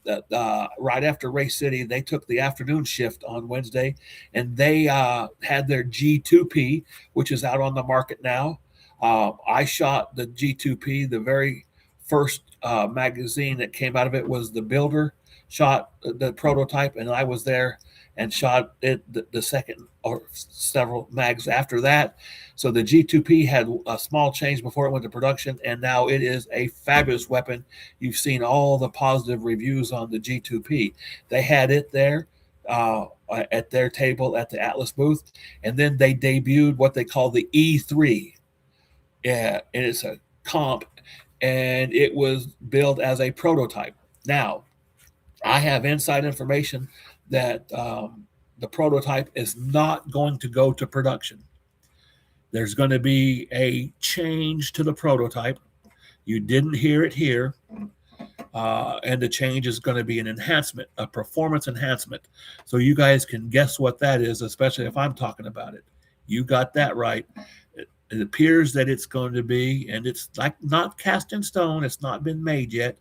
right after Race City. They took the afternoon shift on Wednesday, and they had their G2P, which is out on the market now. I shot the G2P. The very first magazine that came out of it was the Builder, shot the prototype, and I was there and shot it the second or several mags after that. So the G2P had a small change before it went to production, and now it is a fabulous weapon. You've seen all the positive reviews on the G2P. They had it there at their table at the Atlas booth, and then they debuted what they call the E3. Yeah, and it's a comp, and it was billed as a prototype. Now, I have inside information that the prototype is not going to go to production. There's going to be a change to the prototype. You didn't hear it here. And the change is going to be an enhancement, a performance enhancement. So you guys can guess what that is, especially if I'm talking about it. You got that right. It appears that it's going to be, and it's like not cast in stone, it's not been made yet,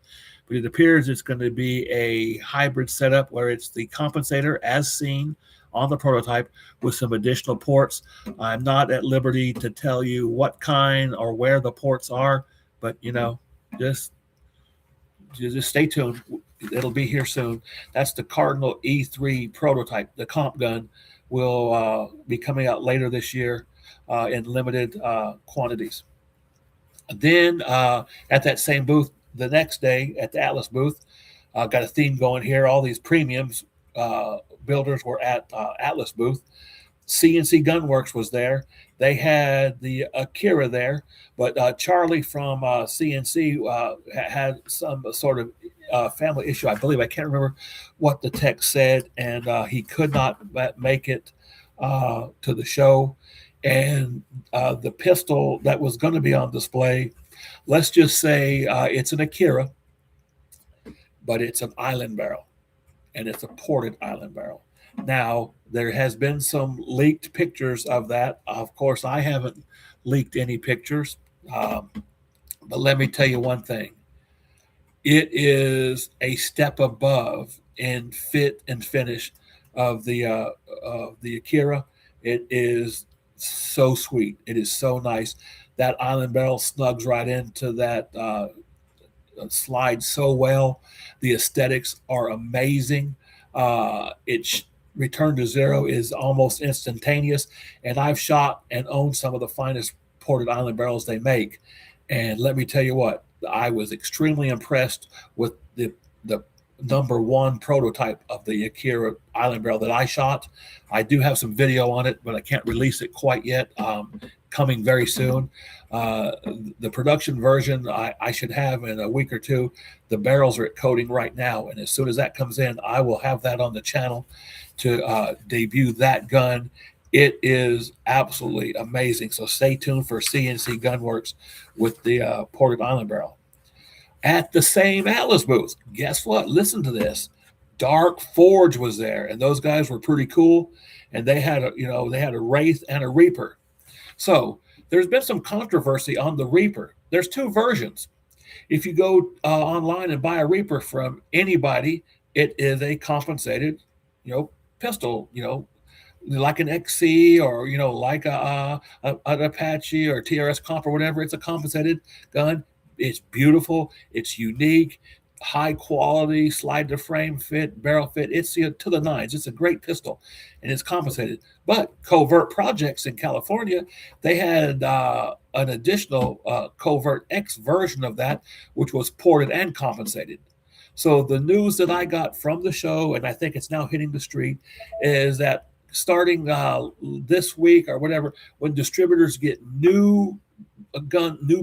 but it appears it's going to be a hybrid setup where it's the compensator as seen on the prototype with some additional ports. I'm not at liberty to tell you what kind or where the ports are, but just stay tuned. It'll be here soon. That's the Cardinal E3 prototype. The comp gun will be coming out later this year in limited quantities. Then at that same booth, the next day at the Atlas booth, got a theme going here. All these premiums builders were at Atlas booth. CNC Gunworks was there. They had the Akira there, but Charlie from CNC had some sort of family issue, I believe. I can't remember what the text said, and he could not make it to the show. And the pistol that was going to be on display, let's just say it's an Akira, but it's an island barrel, and it's a ported island barrel. Now, there has been some leaked pictures of that. Of course, I haven't leaked any pictures, but let me tell you one thing. It is a step above in fit and finish of the Akira. It is so sweet. It is so nice. That island barrel snugs right into that slide so well. The aesthetics are amazing. It's return to zero is almost instantaneous, and I've shot and owned some of the finest ported island barrels they make. And let me tell you what, I was extremely impressed with the number one prototype of the Akira island barrel that I shot. I do have some video on it, but I can't release it quite yet. Coming very soon. The production version I should have in a week or two. The barrels are at coating right now, and as soon as that comes in, I will have that on the channel to debut that gun. It is absolutely amazing. So stay tuned for CNC Gunworks with the ported island barrel. At the same Atlas booth, guess what? Listen to this. Dark Forge was there, and those guys were pretty cool. And they had a Wraith and a Reaper. So there's been some controversy on the Reaper. There's two versions. If you go online and buy a Reaper from anybody, it is a compensated, pistol, like an XC or, like an Apache or TRS comp or whatever. It's a compensated gun. It's beautiful. It's unique, high quality, slide to frame fit, barrel fit. It's to the nines. It's a great pistol, and it's compensated. But Covert Projects in California, they had an additional Covert X version of that, which was ported and compensated. So the news that I got from the show, and I think it's now hitting the street, is that starting this week or whatever, when distributors get new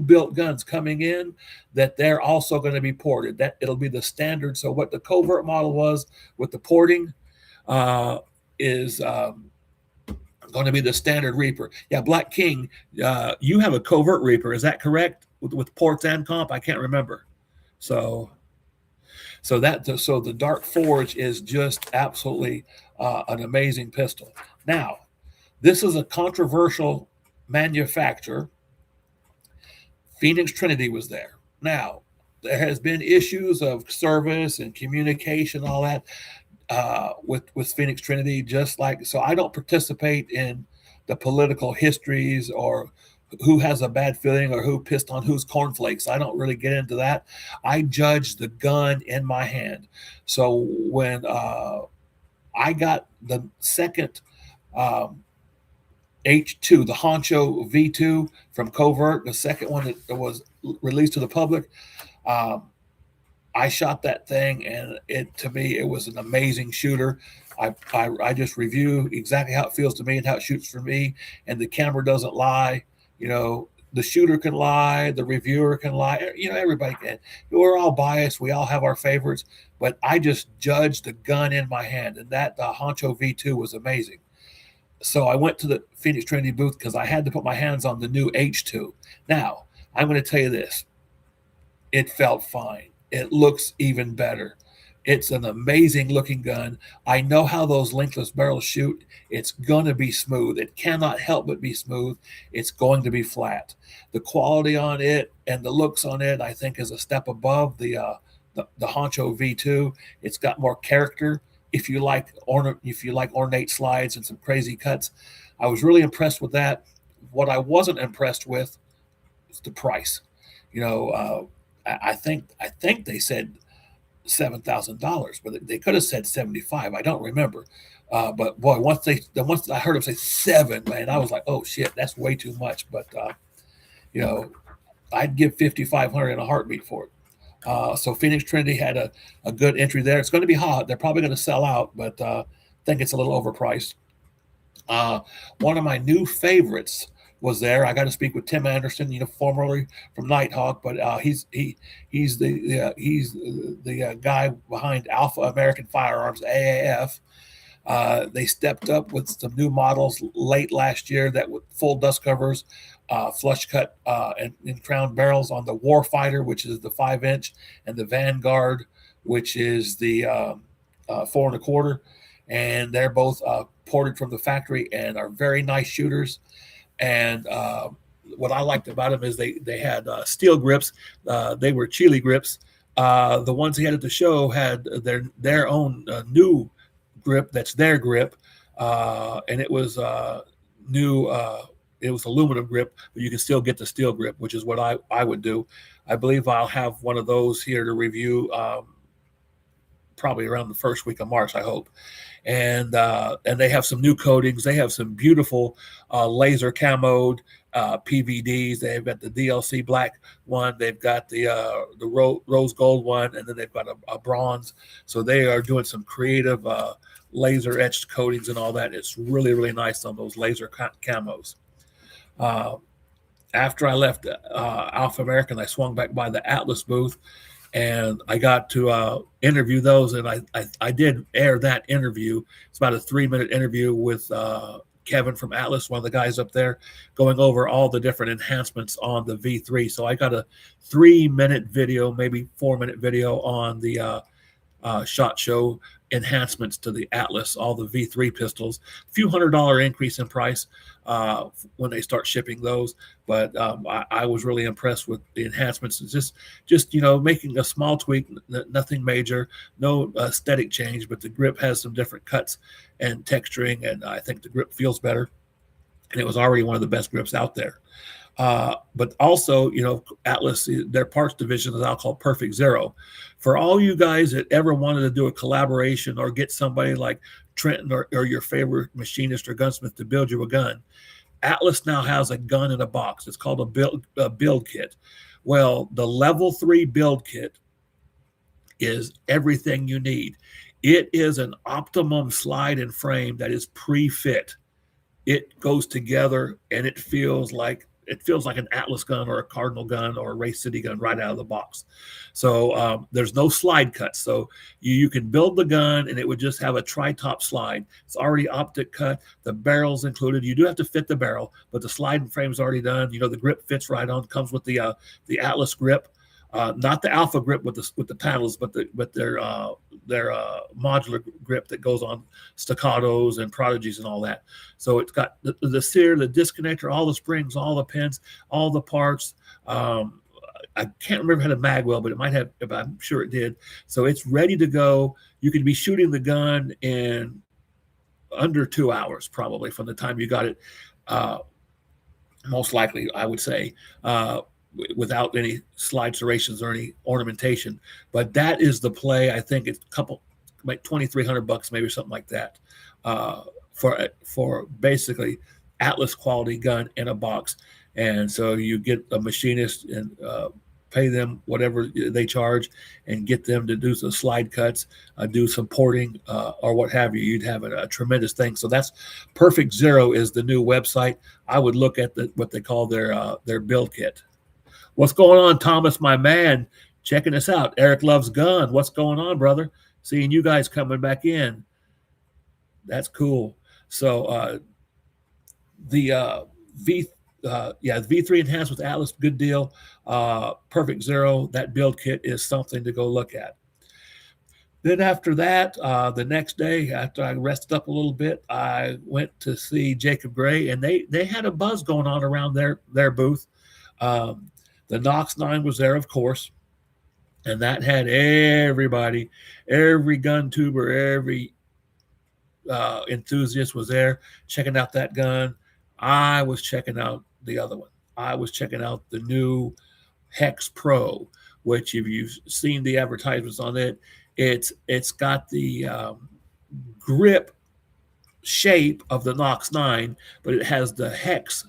built guns coming in, that they're also going to be ported. That it'll be the standard. So what the Covert model was with the porting is going to be the standard Reaper. Yeah, Black King, you have a Covert Reaper, is that correct? With ports and comp, I can't remember. So the Dark Forge is just absolutely an amazing pistol. Now, this is a controversial manufacturer. Phoenix Trinity was there. Now, there has been issues of service and communication, all that with Phoenix Trinity, so I don't participate in the political histories or who has a bad feeling or who pissed on whose cornflakes. I don't really get into that. I judge the gun in my hand. So when I got the second H2, the Honcho V2 from Covert, the second one that was released to the public, I shot that thing, and to me, it was an amazing shooter. I just review exactly how it feels to me and how it shoots for me, and the camera doesn't lie. The shooter can lie, the reviewer can lie, everybody can. We're all biased. We all have our favorites, but I just judge the gun in my hand, and that Honcho V2 was amazing. So I went to the Phoenix Trinity booth because I had to put my hands on the new H2. Now, I'm going to tell you this. It felt fine. it looks even better. It's an amazing looking gun. I know how those linkless barrels shoot. It's going to be smooth. It cannot help but be smooth. It's going to be flat. The quality on it and the looks on it, I think, is a step above the Honcho V2. It's got more character. If you like ornate slides and some crazy cuts, I was really impressed with that. What I wasn't impressed with was the price. You know, I think they said $7,000, but they could have said 75. I don't remember. But boy, once I heard them say seven, man, I was like, oh shit, that's way too much. But you know, I'd give 5,500 in a heartbeat for it. So Phoenix Trinity had a good entry there. It's going to be hot. They're probably going to sell out, but I think it's a little overpriced. One of my new favorites was there. I got to speak with Tim Anderson, formerly from Nighthawk, but he's the guy behind Alpha American Firearms, AAF. They stepped up with some new models late last year that with full dust covers, flush cut and crown barrels on the Warfighter, which is the 5-inch, and the Vanguard, which is the 4.25, and they're both ported from the factory and are very nice shooters. And what I liked about them is they had steel grips. They were Chile grips. The ones he had at the show had their own new grip. That's their grip, and it was new. It was aluminum grip, but you can still get the steel grip, which is what I would do. I believe I'll have one of those here to review probably around the first week of March, I hope. And they have some new coatings. They have some beautiful laser camoed PVDs. They've got the DLC black one. They've got the rose gold one, and then they've got a bronze. So they are doing some creative laser etched coatings and all that. It's really, really nice on those laser camos. After I left Alpha American, I swung back by the Atlas booth, and I got to interview those, and I did air that interview. It's about a 3-minute interview with Kevin from Atlas, one of the guys up there, going over all the different enhancements on the V3. So I got a 3-minute video, maybe 4-minute video on the SHOT Show enhancements to the Atlas, all the V3 pistols. A few $100 increase in price when they start shipping those, but I was really impressed with the enhancements. It's just making a small tweak, nothing major, no aesthetic change, but the grip has some different cuts and texturing, and I think the grip feels better, and it was already one of the best grips out there. But also, Atlas, their parts division is now called Perfect Zero. For all you guys that ever wanted to do a collaboration or get somebody like Trenton or your favorite machinist or gunsmith to build you a gun, Atlas now has a gun in a box. It's called a build kit. Well, the level 3 build kit is everything you need. It is an optimum slide and frame that is pre-fit. It goes together, and it feels like an Atlas gun or a Cardinal gun or a Race City gun right out of the box. So there's no slide cuts. So you can build the gun, and it would just have a tri-top slide. It's already optic cut. The barrel's included. You do have to fit the barrel, but the slide and frame's already done. The grip fits right on. Comes with the Atlas grip. Not the Alpha grip with the paddles, but their modular grip that goes on staccatos and prodigies and all that. So it's got the sear, the disconnector, all the springs, all the pins, all the parts. I can't remember how to magwell, but it might have. But I'm sure it did. So it's ready to go. You can be shooting the gun in under 2 hours, probably, from the time you got it. Most likely, I would say. Without any slide serrations or any ornamentation, but that is the play. I think it's like $2,300, maybe something like that, for basically Atlas quality gun in a box. And so you get a machinist and pay them whatever they charge, and get them to do some slide cuts, do some porting, or what have you. You'd have a tremendous thing. So that's Perfect Zero is the new website. I would look at what they call their build kit. What's going on, Thomas, my man? Checking us out. Eric Loves Gun. What's going on, brother? Seeing you guys coming back in. That's cool. So the yeah, V3 enhanced with Atlas, good deal. Perfect Zero, that build kit is something to go look at. Then after that, the next day, after I rested up a little bit, I went to see Jacob Gray, and they had a buzz going on around their booth. Um, the Knox 9 was there, of course, and that had everybody, every gun tuber, every enthusiast was there checking out that gun. I was checking out the other one. I was checking out the new Hex Pro, which if you've seen the advertisements on it, it's got the grip shape of the Knox 9, but it has the Hex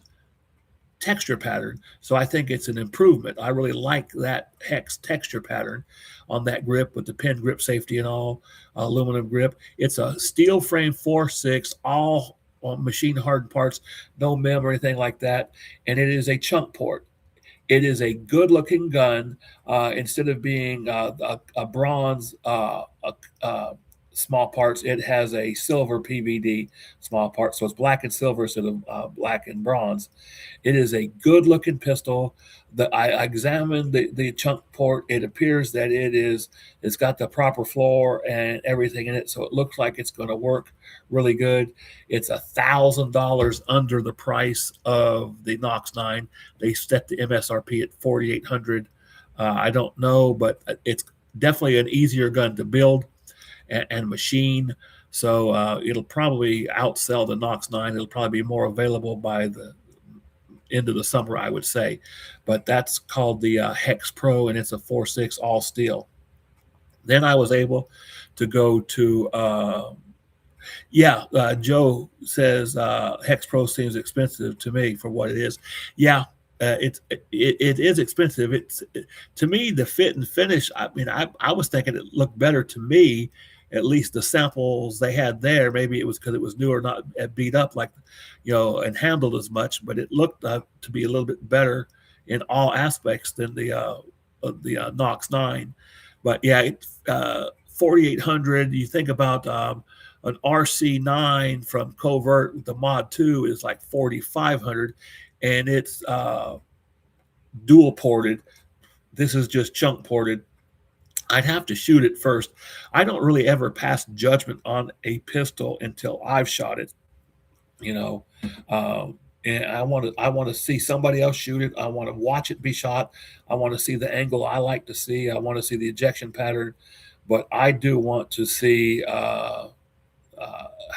texture pattern. So I think it's an improvement. I really like that Hex texture pattern on that grip with the pin grip safety and all, aluminum grip. It's a steel frame 4.6, all machine hardened parts, no mem or anything like that. And it is a chunk port. It is a good looking gun. Instead of being a bronze small parts, it has a silver PVD small parts. So it's black and silver instead of black and bronze. It is a good looking pistol. I examined the chunk port. It appears that it's got the proper floor and everything in it. So it looks like it's going to work really good. It's $1,000 under the price of the Knox 9. They set the MSRP at $4,800. I don't know, but it's definitely an easier gun to build and machine. So it'll probably outsell the Knox 9. It'll probably be more available by the end of the summer, I would say. But that's called the Hex Pro, and it's a 4.6 all steel. Then I was able to go to Joe says Hex Pro seems expensive to me for what it is. Yeah, it is expensive. To me, the fit and finish. I mean, I was thinking it looked better to me. At least the samples they had there. Maybe it was because it was new or not beat up like, and handled as much. But it looked to be a little bit better in all aspects than the Knox 9. But yeah, 4,800. You think about an RC9 from Covert, the Mod 2 is like 4,500, and it's dual ported. This is just chunk ported. I'd have to shoot it first. I don't really ever pass judgment on a pistol until I've shot it, and I want to see somebody else shoot it. I want to watch it be shot. I want to see the angle I like to see. I want to see the ejection pattern, but I do want to see how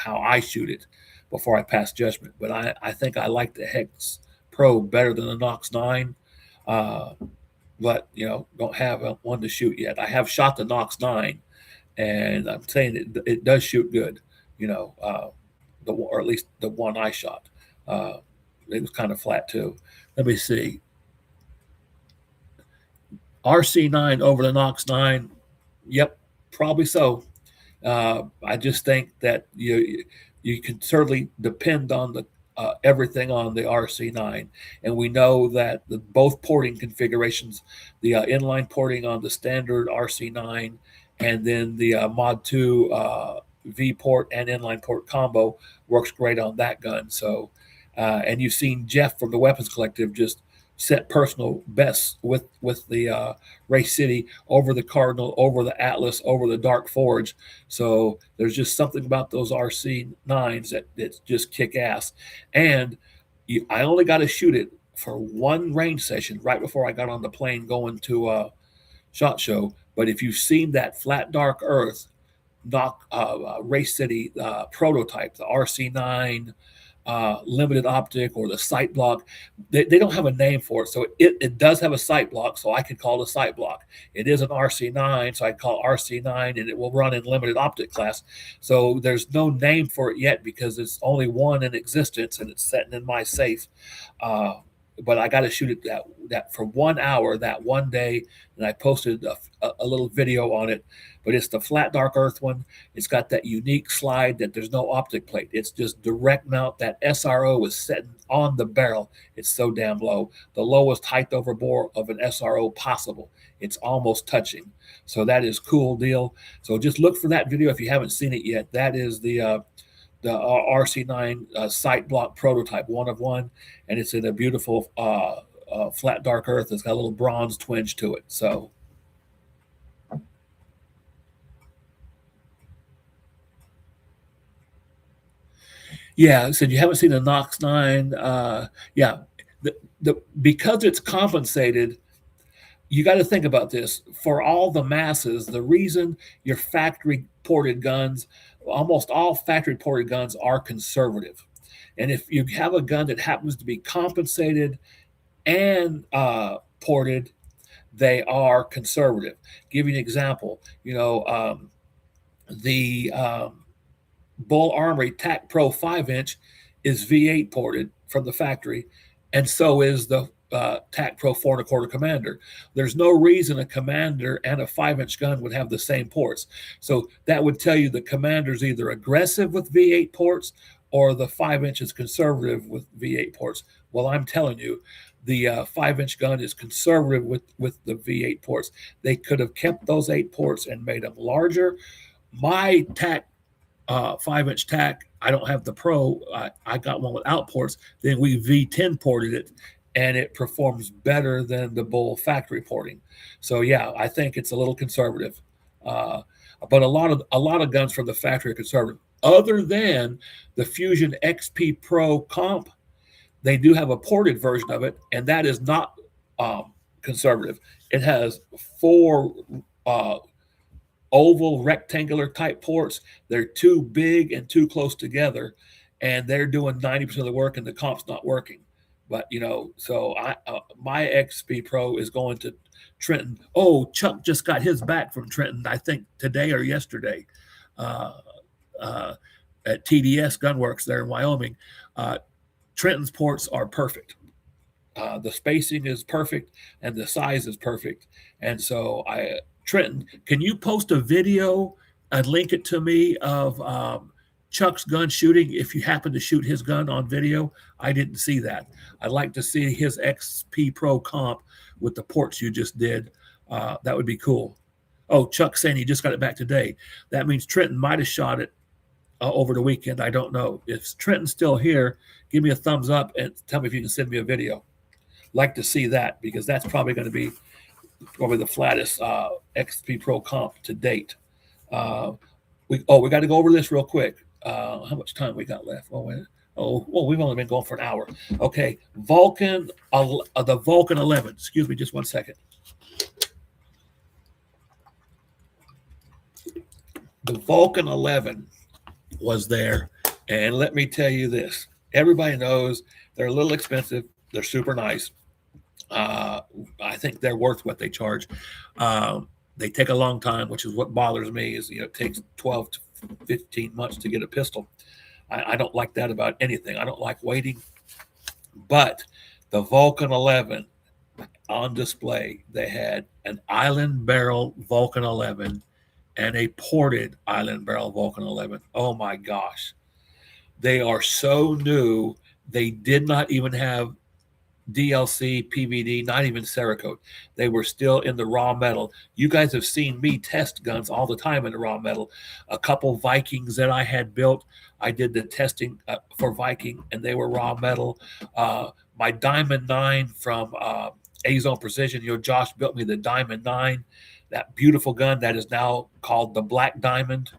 I shoot it before I pass judgment. But I think I like the Hex Pro better than the Knox 9. But don't have one to shoot yet. I have shot the Knox 9, and I'm saying it does shoot good. Or at least the one I shot, it was kind of flat too. Let me see. RC9 over the Knox 9. Yep, probably so. I just think that you can certainly depend on the everything on the RC9, and we know that both porting configurations, the inline porting on the standard RC9, and then the Mod 2 V port and inline port combo works great on that gun. So, and you've seen Jeff from the Weapons Collective just set personal bests with the Race City over the Cardinal, over the Atlas, over the Dark Forge. So there's just something about those RC9s that just kick ass. And I only got to shoot it for one range session right before I got on the plane going to SHOT Show. But if you've seen that Flat Dark Earth Race City prototype, the RC9 limited optic or the sight block, they don't have a name for it. So it does have a sight block, so I can call it a sight block. It is an RC9, so I call RC9, and it will run in limited optic class. So there's no name for it yet because it's only one in existence, and it's sitting in my safe. But I got to shoot it that for 1 hour that one day, and I posted a little video on it. But it's the Flat Dark Earth one. It's got that unique slide that there's no optic plate. It's just direct mount. That SRO is sitting on the barrel. It's so damn low. The lowest height over bore of an SRO possible. It's almost touching. So that is cool deal. So just look for that video if you haven't seen it yet. That is the the RC9 sight block prototype, one of one, and it's in a beautiful flat dark earth. It's got a little bronze twinge to it. So yeah, said you haven't seen a Nox 9. Yeah, because it's compensated, you got to think about this. For all the masses, the reason your factory ported guns, almost all factory ported guns are conservative. And if you have a gun that happens to be compensated and ported, they are conservative. Give you an example. The Bull Armory TAC Pro 5-inch is V8 ported from the factory, and so is the TAC Pro 4.25 Commander. There's no reason a Commander and a 5-inch gun would have the same ports. So that would tell you the Commander's either aggressive with V8 ports or the 5-inch is conservative with V8 ports. Well, I'm telling you, the 5-inch gun is conservative with the V8 ports. They could have kept those 8 ports and made them larger. My TAC 5-inch TAC, I don't have the Pro. I got one without ports. Then we V10 ported it, and it performs better than the Bull factory porting. So yeah, I think it's a little conservative. But a lot of guns from the factory are conservative. Other than the Fusion XP Pro Comp, they do have a ported version of it, and that is not conservative. It has 4 oval rectangular type ports. They're too big and too close together, and they're doing 90% of the work, and the comp's not working. But so my XP Pro is going to Trenton. Oh, Chuck just got his back from Trenton, I think today or yesterday, at TDS Gunworks there in Wyoming. Trenton's ports are perfect. The spacing is perfect, and the size is perfect. And so Trenton, can you post a video and link it to me of Chuck's gun shooting if you happen to shoot his gun on video? I didn't see that. I'd like to see his XP Pro Comp with the ports you just did. That would be cool. Oh, Chuck's saying he just got it back today. That means Trenton might have shot it over the weekend. I don't know. If Trenton's still here, give me a thumbs up and tell me if you can send me a video. Like to see that, because that's probably going to be the flattest XP Pro Comp to date. We got to go over this real quick. How much time we got left? We've only been going for an hour. Okay, Vulcan, the Vulcan 11. Excuse me, just one second. The Vulcan 11 was there, and let me tell you this. Everybody knows they're a little expensive. They're super nice. I think they're worth what they charge. They take a long time, which is what bothers me. It takes 12 to 15 months to get a pistol. I don't like that about anything. I don't like waiting. But the Vulcan 11 on display, they had an Island Barrel Vulcan 11 and a ported Island Barrel Vulcan 11. Oh my gosh. They are so new. They did not even have DLC, PVD, not even Cerakote. They were still in the raw metal. You guys have seen me test guns all the time in the raw metal. A couple Vikings that I had built, I did the testing for Viking, and they were raw metal. My Diamond 9 from A-Zone Precision, Josh built me the Diamond 9, that beautiful gun that is now called the Black Diamond.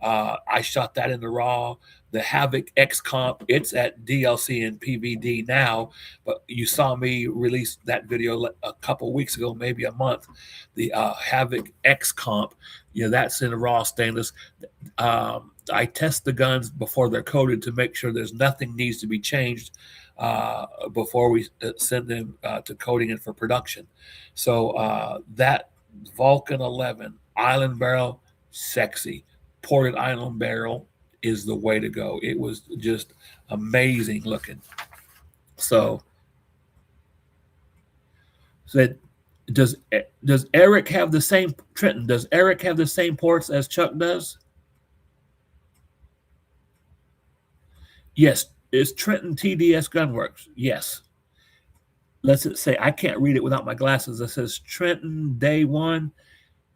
I shot that in the raw. The Havoc X Comp, it's at DLC and PVD now, but you saw me release that video a couple weeks ago, maybe a month. The Havoc X Comp, that's in a raw stainless. I test the guns before they're coated to make sure there's nothing needs to be changed before we send them to coating and for production. So that Vulcan 11 Island Barrel, sexy. Ported Island Barrel is the way to go. It was just amazing looking. So does Eric have the same, Trenton, does Eric have the same ports as Chuck does? Yes. Is Trenton TDS Gunworks? Yes. Let's say, I can't read it without my glasses. It says Trenton Day One.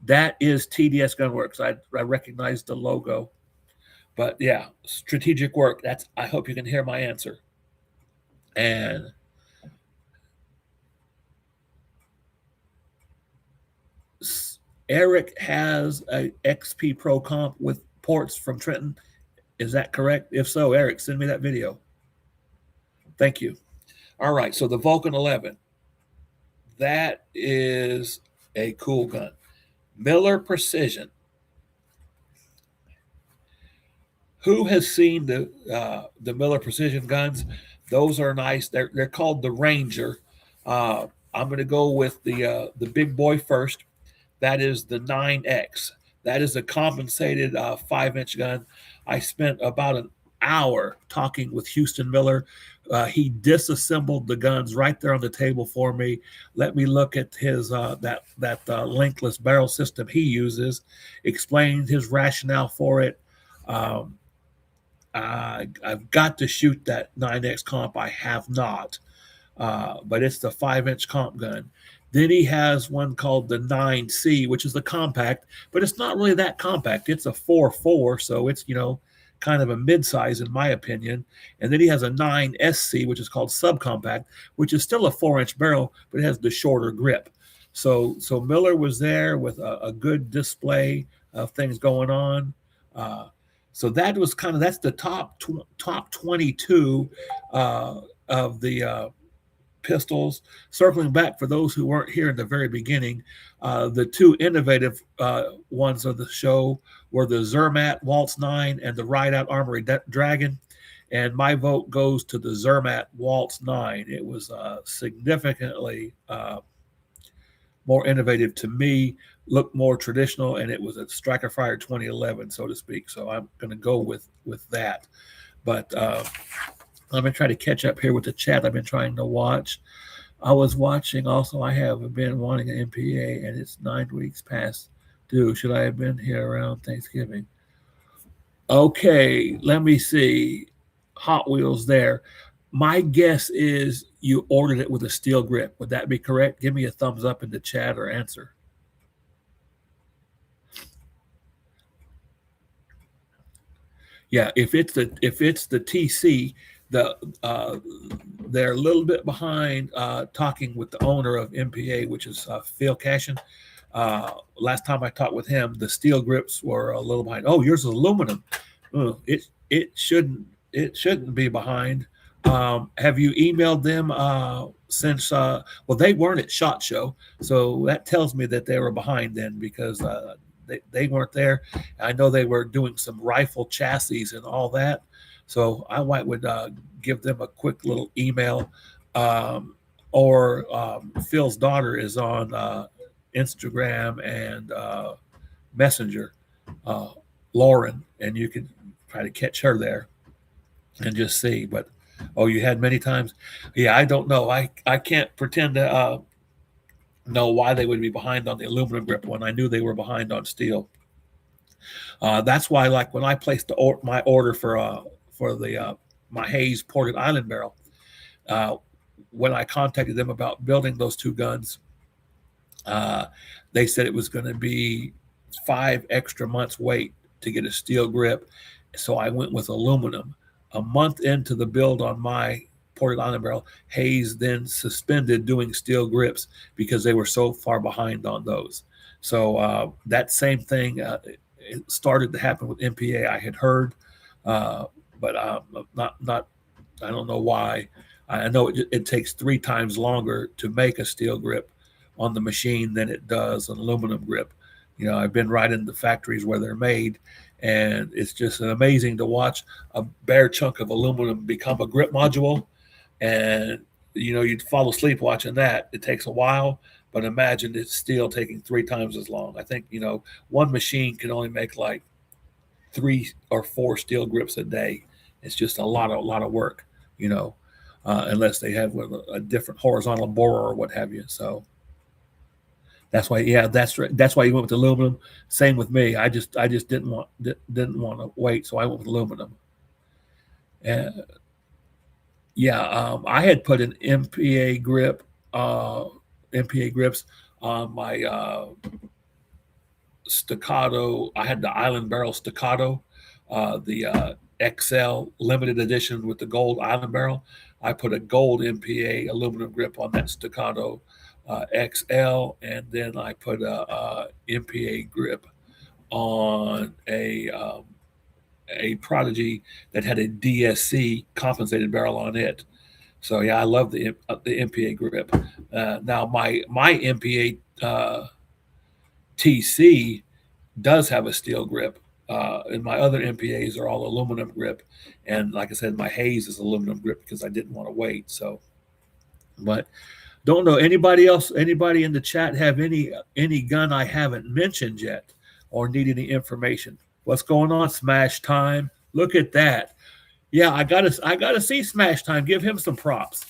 That is TDS Gunworks. I recognize the logo. But yeah, strategic work. I hope you can hear my answer. And Eric has a XP Pro comp with ports from Trenton. Is that correct? If so, Eric, send me that video. Thank you. All right, so the Vulcan 11. That is a cool gun. Miller Precision. Who has seen the Miller Precision guns? Those are nice. They're called the Ranger. I'm going to go with the big boy first. That is the 9X. That is a compensated 5-inch gun. I spent about an hour talking with Houston Miller. He disassembled the guns right there on the table for me. Let me look at his that linkless barrel system he uses. Explained his rationale for it. I've got to shoot that 9X comp. I have not, but it's the 5-inch comp gun. Then he has one called the 9C, which is the compact, but it's not really that compact. It's a 4.4, so it's, kind of a mid-size in my opinion. And then he has a 9SC, which is called subcompact, which is still a 4-inch barrel, but it has the shorter grip. So Miller was there with a good display of things going on. So that was that's the top 22 of the pistols. Circling back for those who weren't here in the very beginning, the two innovative ones of the show were the Zermatt Waltz 9 and the Rideout Armory Dragon. And my vote goes to the Zermatt Waltz 9. It was significantly more innovative to me, looked more traditional, and it was a Striker Fire 2011, so to speak. So I'm going to go with that. But I'm going to try to catch up here with the chat I've been trying to watch. I was watching also, I have been wanting an MPA, and it's 9 weeks past due. Should I have been here around Thanksgiving? Okay, let me see. Hot Wheels there. My guess is you ordered it with a steel grip. Would that be correct? Give me a thumbs up in the chat or answer. Yeah, if it's the TC, they're a little bit behind talking with the owner of MPA, which is Phil Cashin. Last time I talked with him, the steel grips were a little behind. Oh, yours is aluminum. It shouldn't be behind. Have you emailed them since? Well, they weren't at SHOT Show, so that tells me that they were behind then because they weren't there. I know they were doing some rifle chassis and all that. So I would give them a quick little email. Or Phil's daughter is on Instagram and Messenger, Lauren, and you can try to catch her there and just see. But you had many times. Yeah, I don't know. I can't pretend to know why they would be behind on the aluminum grip when I knew they were behind on steel. That's why, like when I placed my order for the my Hayes ported island barrel, when I contacted them about building those two guns, they said it was going to be 5 extra months wait to get a steel grip. So I went with aluminum. A month into the build on my ported island barrel, Hayes then suspended doing steel grips because they were so far behind on those. So that same thing it started to happen with MPA. I had heard, but not. I don't know why. I know it takes 3 times longer to make a steel grip on the machine than it does an aluminum grip. I've been right in the factories where they're made, and it's just amazing to watch a bare chunk of aluminum become a grip module. And you'd fall asleep watching that. It takes a while, but imagine it's steel taking 3 times as long. I think one machine can only make like 3 or 4 steel grips a day. It's just a lot of work, unless they have a different horizontal borer or what have you. So that's why, that's right. That's why you went with aluminum. Same with me. I just didn't want to wait, so I went with aluminum. And I had put an MPA grip, MPA grips on my Staccato. I had the Island Barrel Staccato. the XL limited edition with the gold island barrel. I put a gold MPA aluminum grip on that Staccato XL, and then I put a MPA grip on a Prodigy that had a DSC compensated barrel on it. So yeah, I love the MPA grip. Now my MPA TC does have a steel grip, and my other MPAs are all aluminum grip. And like I said, my Hayes is aluminum grip because I didn't want to wait. So, but don't know anybody in the chat have any gun I haven't mentioned yet or need any information. What's going on, Smash Time? Look at that. Yeah, I gotta see Smash Time. Give him some props.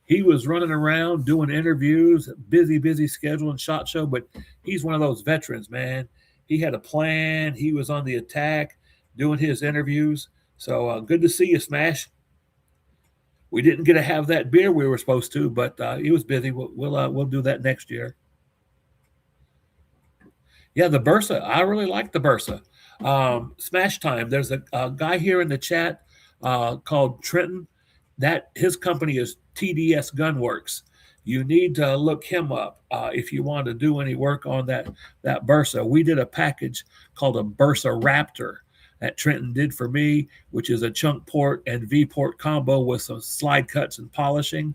He was running around doing interviews, busy schedule and SHOT Show, but he's one of those veterans, man. He had a plan. He was on the attack, doing his interviews. So good to see you, Smash. We didn't get to have that beer we were supposed to, but he was busy. We'll do that next year. Yeah, the Bursa. I really like the Bursa. Smash Time. There's a guy here in the chat called Trenton. That his company is TDS Gunworks. You need to look him up if you want to do any work on that Bursa. We did a package called a Bursa Raptor that Trenton did for me, which is a chunk port and V port combo with some slide cuts and polishing.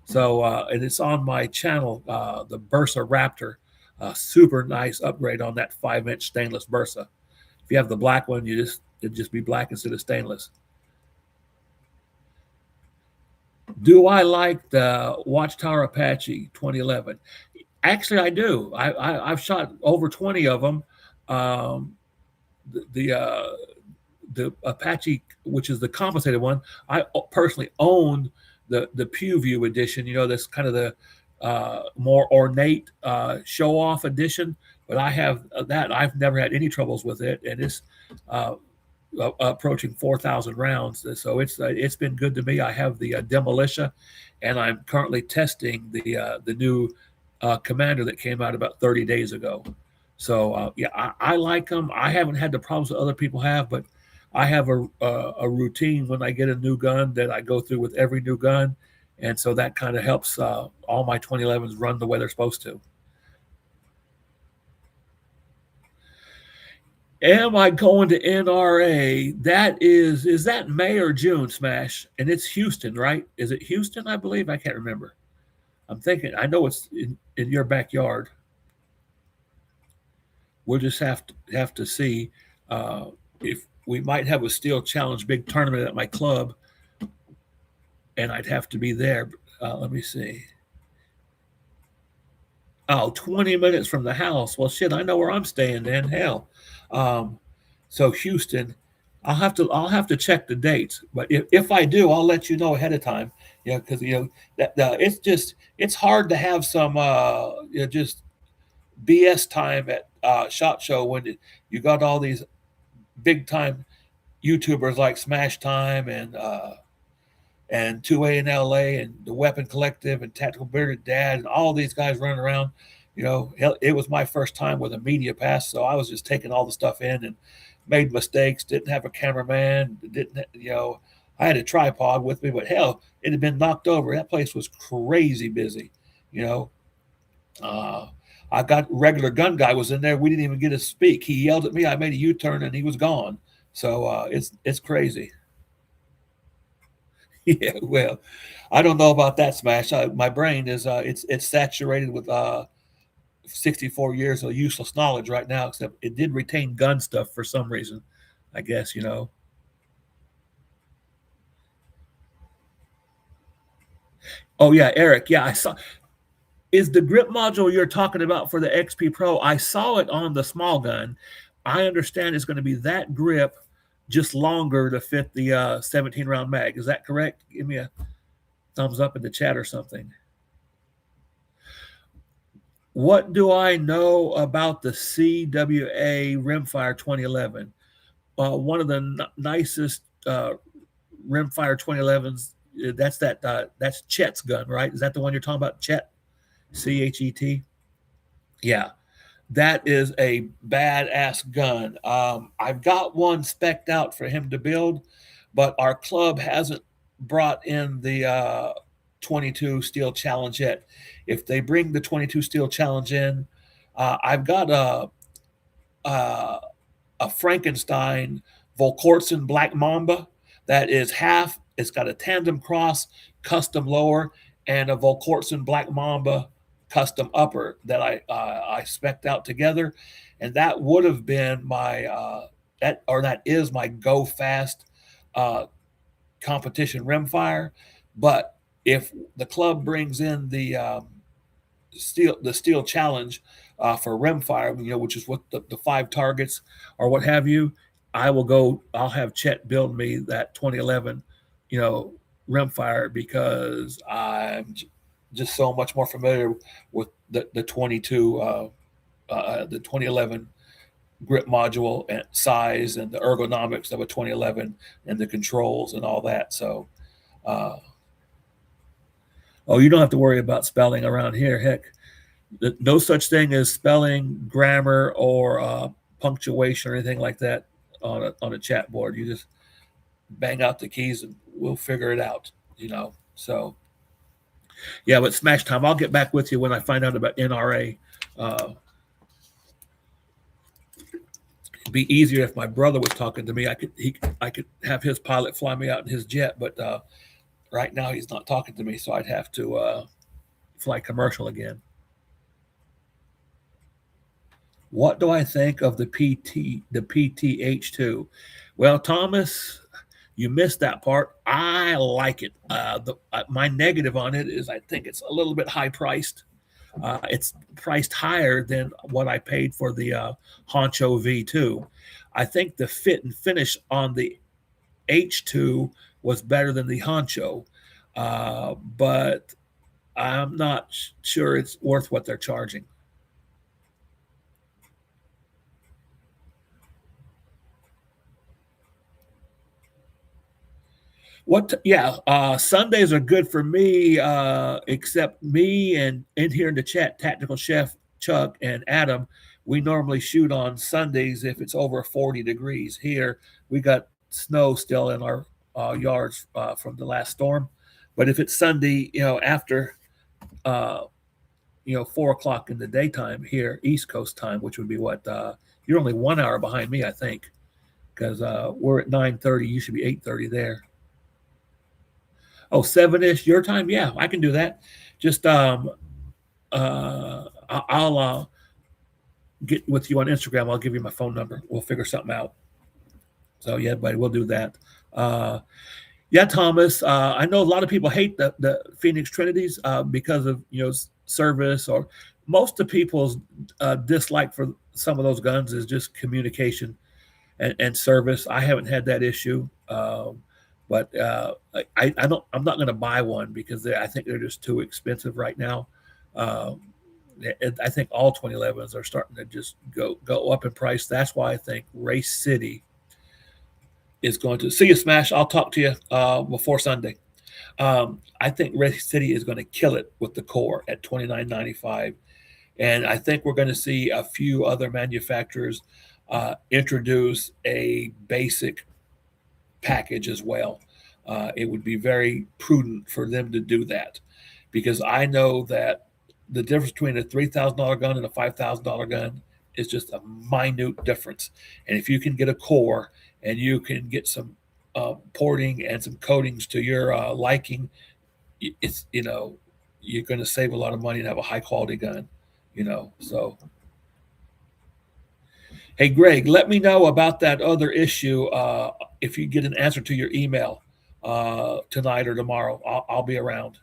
So and it's on my channel, the Bursa Raptor. Super nice upgrade on that 5-inch stainless Bursa. If you have the black one, it'd just be black instead of stainless. Do I like the Watchtower Apache 2011? Actually, I do. I've shot over 20 of them. The Apache, which is the compensated one, I personally own the Pew View edition. You know, that's kind of the more ornate show-off edition. But I have that. I've never had any troubles with it, and it's approaching 4,000 rounds. So it's been good to me. I have the Demolitia, and I'm currently testing the new Commander that came out about 30 days ago. So yeah, I like them. I haven't had the problems that other people have, but I have a routine when I get a new gun that I go through with every new gun, and so that kind of helps all my 2011s run the way they're supposed to. Am I going to NRA? That is that May or June, Smash? And it's Houston, right? Is it Houston? I believe. I can't remember. I'm thinking. I know it's in your backyard. We'll just have to see if we might have a Steel Challenge big tournament at my club, and I'd have to be there. Let me see. Oh, 20 minutes from the house. Well, shit, I know where I'm staying then. Hell. So Houston, I'll have to check the dates. But if I do, I'll let you know ahead of time. You know, because you know that it's hard to have some just BS time at SHOT Show when you got all these big time YouTubers like Smash Time and 2A in LA and the Weapon Collective and Tactical Bearded Dad and all these guys running around. You know, it was my first time with a media pass, so I was just taking all the stuff in and made mistakes. Didn't have a cameraman. I had a tripod with me, but hell, it had been knocked over. That place was crazy busy. I got regular gun guy was in there. We didn't even get to speak. He yelled at me. I made a U-turn and he was gone. So it's crazy. Yeah, well, I don't know about that, Smash. My brain is it's saturated with 64 years of useless knowledge right now, except it did retain gun stuff for some reason, I guess, Oh, yeah, Eric. Yeah, I saw. Is the grip module you're talking about for the XP Pro? I saw it on the small gun. I understand it's going to be that grip, just longer to fit the 17-round mag. Is that correct? Give me a thumbs up in the chat or something. What do I know about the CWA Rimfire 2011? One of the nicest Rimfire 2011s. That's Chet's gun, right? Is that the one you're talking about, Chet? CHET? Yeah. that is a badass gun. I've got one specced out for him to build, but our club hasn't brought in the 22 Steel Challenge yet. If they bring the 22 Steel Challenge in, I've got a Frankenstein Volkortsen Black Mamba that is half. It's got a tandem cross, custom lower, and a Volkortsen Black Mamba custom upper that I spec'd out together, and that would have been my that is my go fast uh, competition rimfire. But if the club brings in the steel challenge for rimfire, which is what the five targets or what have you, I'll have Chet build me that 2011, rimfire, because I'm just so much more familiar with the 22, the 2011 grip module and size and the ergonomics of a 2011 and the controls and all that. So, oh, you don't have to worry about spelling around here. Heck, no such thing as spelling, grammar, or punctuation or anything like that on a chat board. You just bang out the keys and we'll figure it out. So yeah, but Smash Time, I'll get back with you when I find out about NRA. It'd be easier if my brother was talking to me. I could have his pilot fly me out in his jet, but right now he's not talking to me, so I'd have to fly commercial again. What do I think of the PTH2? Well, Thomas, you missed that part. I like it. My negative on it is I think it's a little bit high priced. It's priced higher than what I paid for the Honcho V2. I think the fit and finish on the H2 was better than the Honcho, but I'm not sure it's worth what they're charging. Sundays are good for me, except me and in here in the chat, Tactical Chef Chuck and Adam. We normally shoot on Sundays if it's over 40 degrees. Here we got snow still in our yards from the last storm, but if it's Sunday, after 4 o'clock in the daytime here, East Coast time, which would be what you're only 1 hour behind me, I think, because we're at 9:30. You should be 8:30 there. Oh, 7-ish your time? Yeah, I can do that. Just I'll get with you on Instagram. I'll give you my phone number. We'll figure something out. So yeah, buddy, we'll do that. Yeah, Thomas. I know a lot of people hate the Phoenix Trinities because of service, or most of people's dislike for some of those guns is just communication and service. I haven't had that issue. But I'm not going to buy one because I think they're just too expensive right now. I think all 2011s are starting to just go up in price. That's why I think Race City is going to see you, Smash. I'll talk to you before Sunday. I think Race City is going to kill it with the core at $29.95, and I think we're going to see a few other manufacturers introduce a basic package as well. It would be very prudent for them to do that, because I know that the difference between a $3,000 gun and a $5,000 gun is just a minute difference. And if you can get a core and you can get some porting and some coatings to your liking, it's you're going to save a lot of money and have a high quality gun. So. Hey, Greg, let me know about that other issue if you get an answer to your email tonight or tomorrow. I'll be around.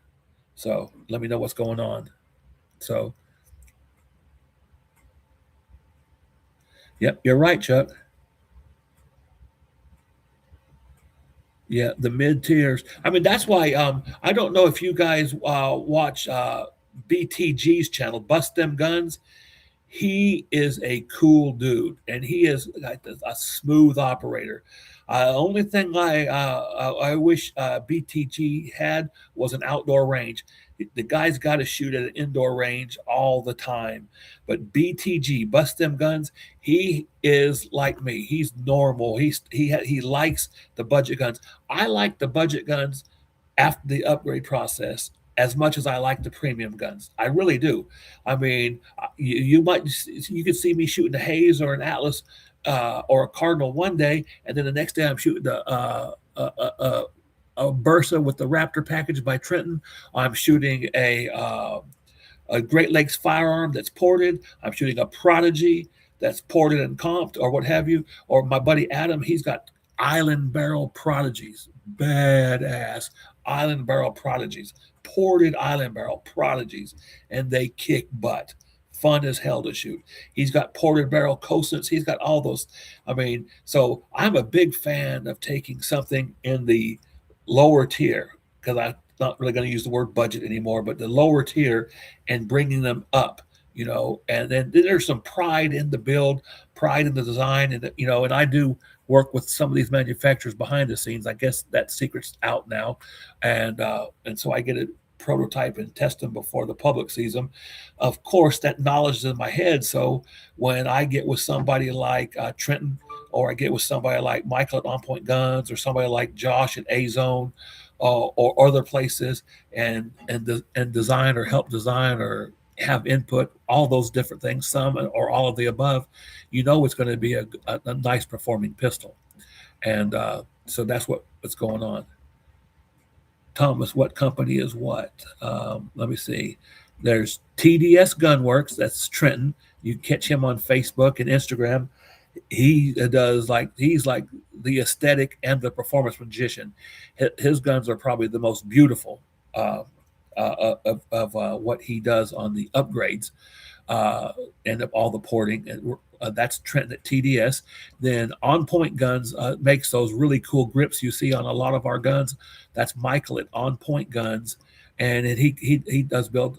So let me know what's going on. So, yep, you're right, Chuck. Yeah, the mid tiers. I mean, that's why I don't know if you guys watch BTG's channel, Bust Them Guns. He is a cool dude, and he is a smooth operator. Only thing I wish BTG had was an outdoor range. The guy's got to shoot at an indoor range all the time. But BTG, Bust Them Guns, he is like me. He's normal. He likes the budget guns. I like the budget guns after the upgrade process as much as I like the premium guns. I really do. I mean, you could see me shooting a Hayes or an Atlas or a Cardinal one day, and then the next day I'm shooting a Bursa with the Raptor package by Trenton. I'm shooting a Great Lakes firearm that's ported. I'm shooting a Prodigy that's ported and comped or what have you. Or my buddy Adam, he's got Island Barrel Prodigies, badass Island Barrel Prodigies, ported Island Barrel Prodigies, and they kick butt. Fun as hell to shoot. He's got ported barrel Cosins. He's got all those. I mean, so I'm a big fan of taking something in the lower tier because I'm not really going to use the word budget anymore, but the lower tier and bringing them up, and then there's some pride in the build, pride in the design, and I do work with some of these manufacturers behind the scenes. I guess that secret's out now, and so I get a prototype and test them before the public sees them. Of course, that knowledge is in my head. So when I get with somebody like Trenton, or I get with somebody like Michael at On Point Guns, or somebody like Josh at A Zone, or other places, and design or help design or have input, all those different things, some or all of the above, it's going to be a nice performing pistol. And so that's what's going on. Thomas, what company is what? Let me see. There's TDS Gunworks. That's Trenton. You catch him on Facebook and Instagram. He's like the aesthetic and the performance magician. His guns are probably the most beautiful of what he does on the upgrades and of all the porting. And that's Trenton at TDS. Then On Point Guns makes those really cool grips you see on a lot of our guns. That's Michael at On Point Guns, and he does build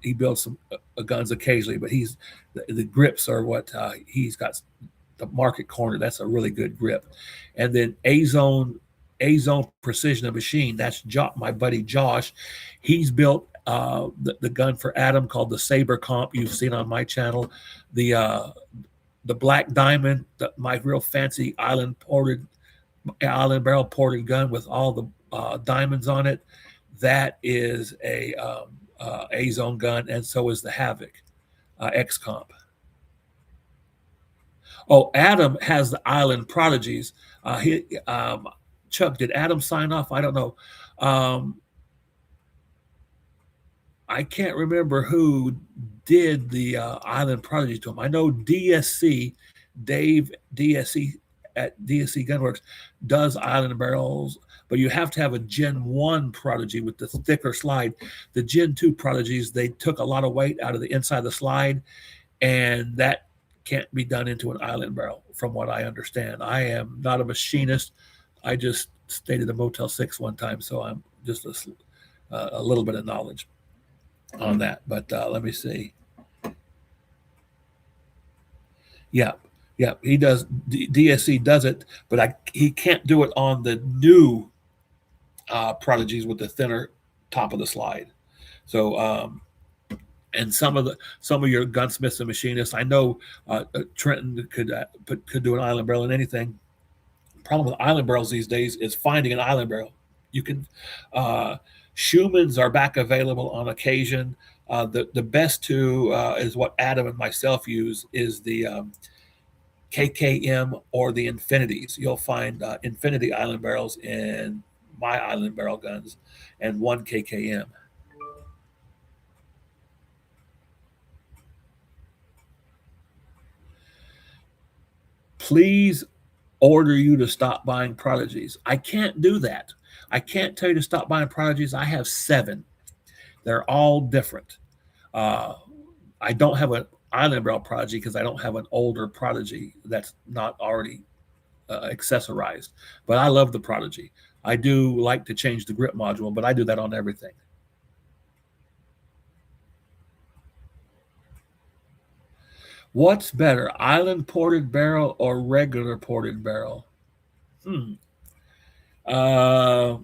he builds some guns occasionally, but the grips are what he's got the market corner. That's a really good grip. And then A Zone Precision and Machine. That's my buddy Josh. He's built the gun for Adam called the Saber Comp. You've seen on my channel, the Black Diamond, my real fancy island barrel ported gun with all the diamonds on it. That is a Zone gun, and so is the Havoc X Comp. Oh, Adam has the Island Prodigies. Chuck, did Adam sign off? I don't know. I can't remember who did the Island Prodigy to him. I know DSC, Dave DSC at DSC Gunworks does Island barrels, but you have to have a Gen 1 Prodigy with the thicker slide. The Gen 2 Prodigies, they took a lot of weight out of the inside of the slide, and that can't be done into an Island barrel, from what I understand. I am not a machinist. I just stayed at a Motel 6 one time, so I'm just a little bit of knowledge on that. But let me see. Yeah, he does. DSC does it, but he can't do it on the new Prodigies with the thinner top of the slide. So, and some of your gunsmiths and machinists, I know Trenton could do an Island barrel in anything. Problem with Island barrels these days is finding an Island barrel. You can Schumann's are back available on occasion. The best two is what Adam and myself use is the KKM or the Infinities. You'll find Infinity Island barrels in my Island barrel guns, and one KKM. Please order you to stop buying Prodigies. I can't do that. I can't tell you to stop buying Prodigies. I have 7. They're all different. I don't have an Island barrel Prodigy because I don't have an older Prodigy that's not already accessorized. But I love the Prodigy. I do like to change the grip module, but I do that on everything. What's better, Island ported barrel or regular ported barrel? Hmm. Uh,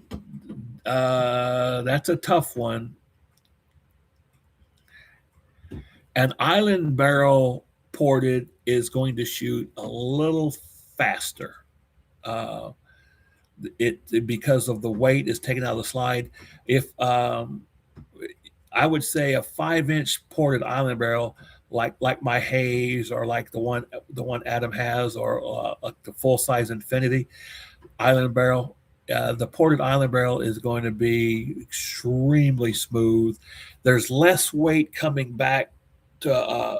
that's a tough one. An island barrel ported is going to shoot a little faster. Uh, it because of the weight is taken out of the slide. If I would say a 5-inch ported island barrel, like my Hayes or like the one Adam has, or like the full size Infinity island barrel. The ported island barrel is going to be extremely smooth. There's less weight coming back to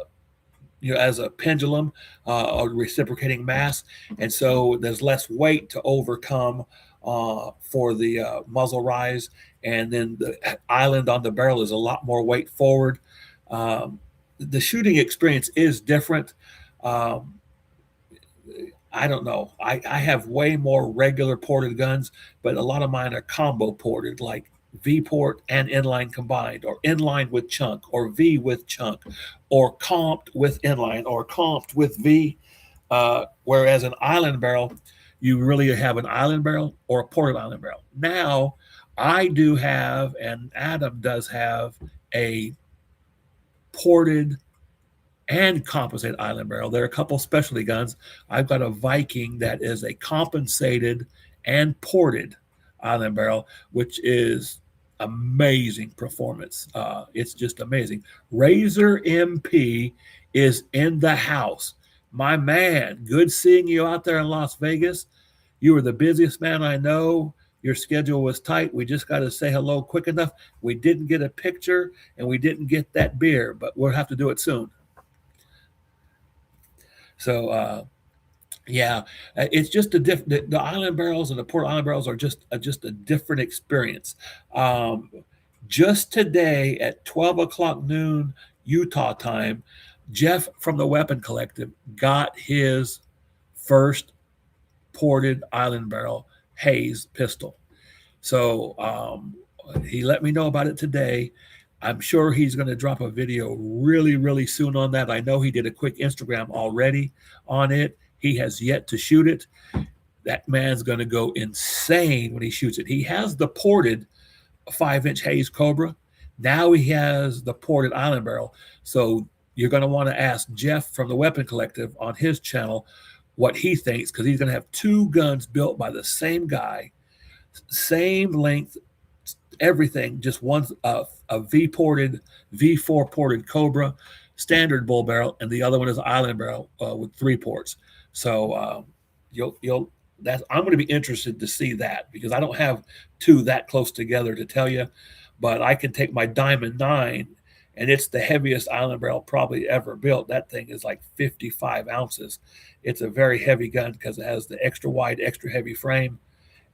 as a pendulum or reciprocating mass, and so there's less weight to overcome for the muzzle rise, and then the island on the barrel is a lot more weight forward. Um, the shooting experience is different. Um, I don't know. I have way more regular ported guns, but a lot of mine are combo ported, like V port and inline combined, or inline with chunk, or V with chunk, or comped with inline, or comped with V. Whereas an island barrel, you really have an island barrel or a ported island barrel. Now, I do have, and Adam does have, a ported and compensated island barrel. There are a couple specialty guns. I've got a Viking that is a compensated and ported island barrel, which is amazing performance. It's just amazing. Razor MP is in the house. My man, good seeing you out there in Las Vegas. You were the busiest man I know. Your schedule was tight. We just got to say hello quick enough. We didn't get a picture and we didn't get that beer, but we'll have to do it soon. So yeah, it's just a different. The island barrels and the port island barrels are just a different experience. Um, just today at 12 o'clock noon Utah time, Jeff from the Weapon Collective got his first ported island barrel Hayes pistol. So he let me know about it today. I'm sure he's going to drop a video really, really soon on that. I know he did a quick Instagram already on it. He has yet to shoot it. That man's going to go insane when he shoots it. He has the ported 5-inch Hayes Cobra. Now he has the ported island barrel. So you're going to want to ask Jeff from the Weapon Collective on his channel what he thinks, because he's going to have two guns built by the same guy, same length, everything. Just one's a V-ported, V4 ported Cobra, standard bull barrel, and the other one is an island barrel with 3 ports. So you'll that's I'm going to be interested to see that, because I don't have two that close together to tell you, but I can take my Diamond 9, and it's the heaviest island barrel probably ever built. That thing is like 55 ounces. It's a very heavy gun because it has the extra wide, extra heavy frame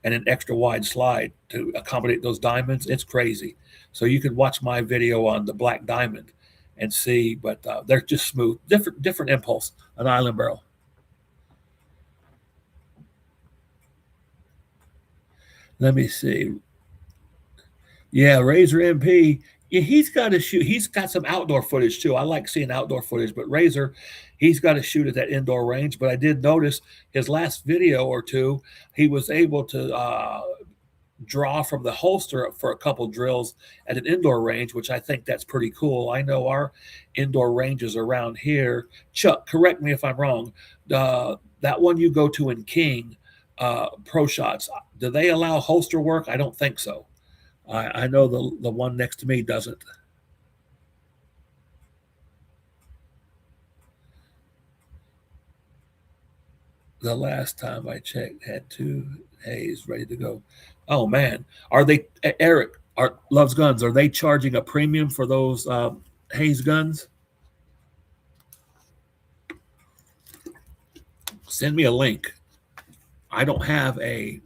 and an extra wide slide to accommodate those diamonds. It's crazy. So you can watch my video on the Black Diamond and see, but they're just smooth, different impulse, an island barrel. Let me see. Yeah, Razor MP. Yeah, he's got to shoot. He's got some outdoor footage too. I like seeing outdoor footage, but Razor, he's got to shoot at that indoor range. But I did notice his last video or two, he was able to draw from the holster for a couple drills at an indoor range, which I think that's pretty cool. I know our indoor ranges around here. Chuck, correct me if I'm wrong. That one you go to in King, Pro Shots, do they allow holster work? I don't think so. I know the one next to me doesn't. The last time I checked, had 2 Hayes ready to go. Oh man, are they, Eric? Are Loves Guns? Are they charging a premium for those Hayes guns? Send me a link. I don't have a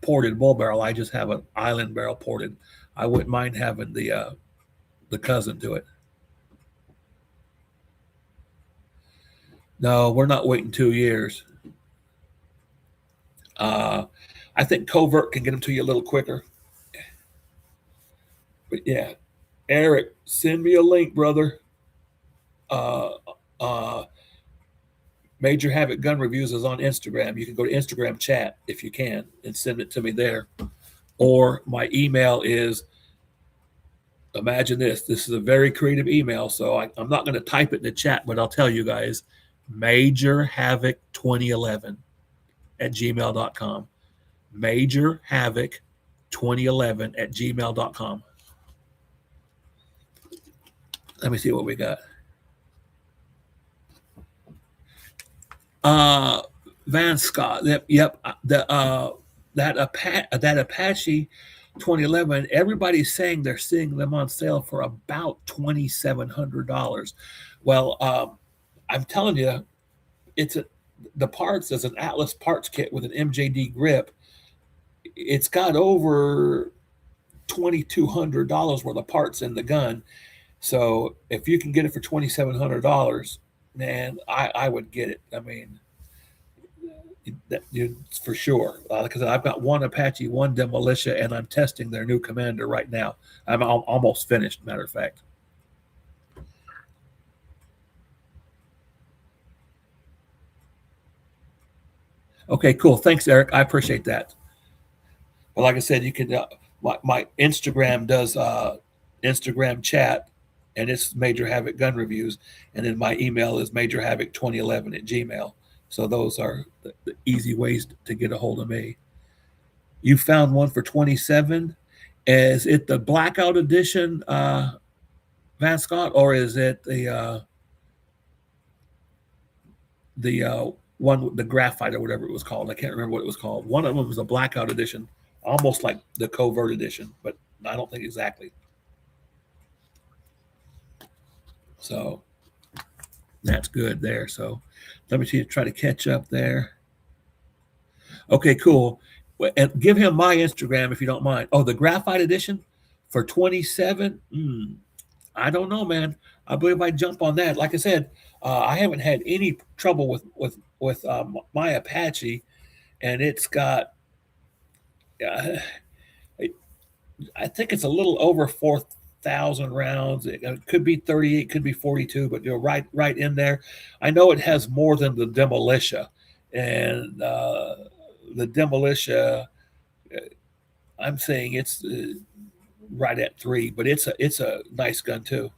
ported bull barrel. I just have an island barrel ported. I wouldn't mind having the cousin do it. No, we're not waiting 2 years. I think Covert can get them to you a little quicker. But yeah, Eric, send me a link, brother. Uh, uh, Major Havoc Gun Reviews is on Instagram. You can go to Instagram chat if you can and send it to me there. Or my email is, imagine this. This is a very creative email, so I'm not going to type it in the chat, but I'll tell you guys, Major Havoc 2011 at gmail.com. Major Havoc 2011 at gmail.com. Let me see what we got. Van Scott. Yep. That Apache 2011. Everybody's saying they're seeing them on sale for about $2,700. Well, I'm telling you, the parts is an Atlas parts kit with an MJD grip. It's got over $2,200 worth of parts in the gun. So if you can get it for $2,700, man, I would get it. I mean, for sure. Because I've got one Apache, one Demolition, and I'm testing their new Commander right now. I'm almost finished, matter of fact. Okay, cool. Thanks, Eric. I appreciate that. But like I said, you can. My Instagram does Instagram chat, and it's Major Havoc Gun Reviews, and then my email is majorhavoc2011 at gmail. So those are the easy ways to get a hold of me. You found one for 27. Is it the blackout edition, Van Scott, or is it the one, the graphite or whatever it was called? I can't remember what it was called. One of them was a blackout edition, almost like the covert edition, but I don't think exactly. So that's good there. So let me see, try to catch up there. Okay, cool. And give him my Instagram if you don't mind. Oh, the graphite edition for 27. I don't know, man. I believe I jump on that. Like I said, I haven't had any trouble with my Apache, and it's got. I think it's a little over 4,000 rounds. It could be 38, could be 42, but you're right in there. I know it has more than the Demolition, and the Demolition, I'm saying it's right at 3, but it's a nice gun too.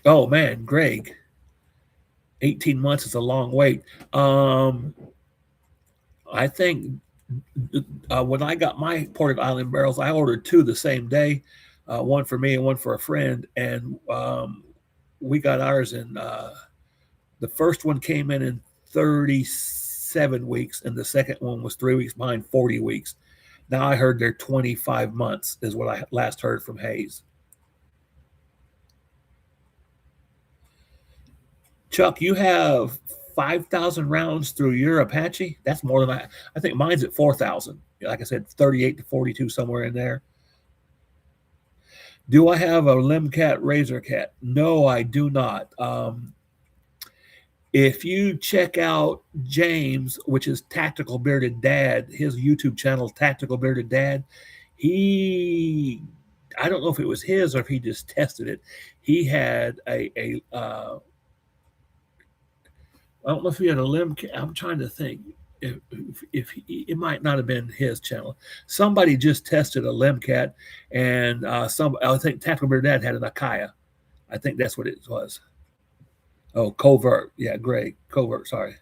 Oh man, Greg, 18 months is a long wait. I think when I got my ported island barrels, I ordered 2 the same day, one for me and one for a friend, and we got ours in. The first one came in 37 weeks, and the second one was 3 weeks behind, 40 weeks. Now I heard they're 25 months is what I last heard from Hayes. Chuck, you have 5,000 rounds through your Apache. That's more than I think mine's at 4,000. Like I said, 38 to 42, somewhere in there. Do I have a Limcat Razor Cat? No, I do not. If you check out James, which is Tactical Bearded Dad, his YouTube channel, Tactical Bearded Dad, I don't know if it was his or if he just tested it. He had I don't know if he had a Limcat. I'm trying to think if it might not have been his channel. Somebody just tested a Limcat, and I think Tactical Bearded Dad had an Akaya. I think that's what it was. Oh, covert. Yeah, Greg. Covert, sorry.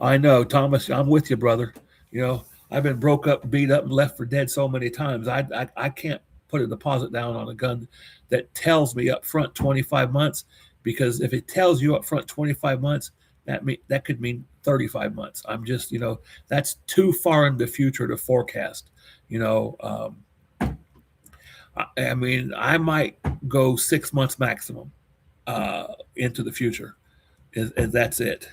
I know, Thomas, I'm with you, brother. You know, I've been broke up, beat up, and left for dead so many times. I can't put a deposit down on a gun that tells me up front 25 months, because if it tells you up front 25 months, that could mean 35 months. I'm just, that's too far in the future to forecast. I mean, I might go 6 months maximum into the future, and that's it.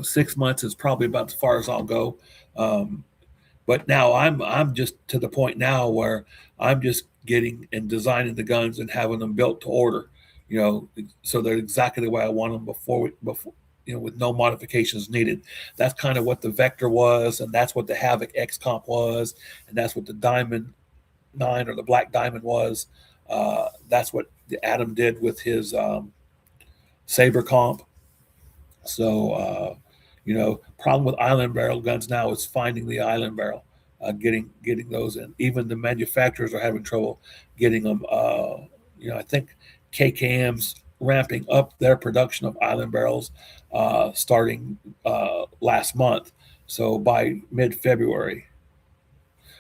6 months is probably about as far as I'll go. But now I'm just to the point now where I'm just getting and designing the guns and having them built to order. So they're exactly the way I want them with no modifications needed. That's kind of what the Vector was, and that's what the Havoc X Comp was, and that's what the Diamond 9 or the Black Diamond was. That's what the Adam did with his Saber Comp. So, problem with island barrel guns now is finding the island barrel, getting those in. Even the manufacturers are having trouble getting them. I think KKM's ramping up their production of island barrels starting last month. So by mid-February.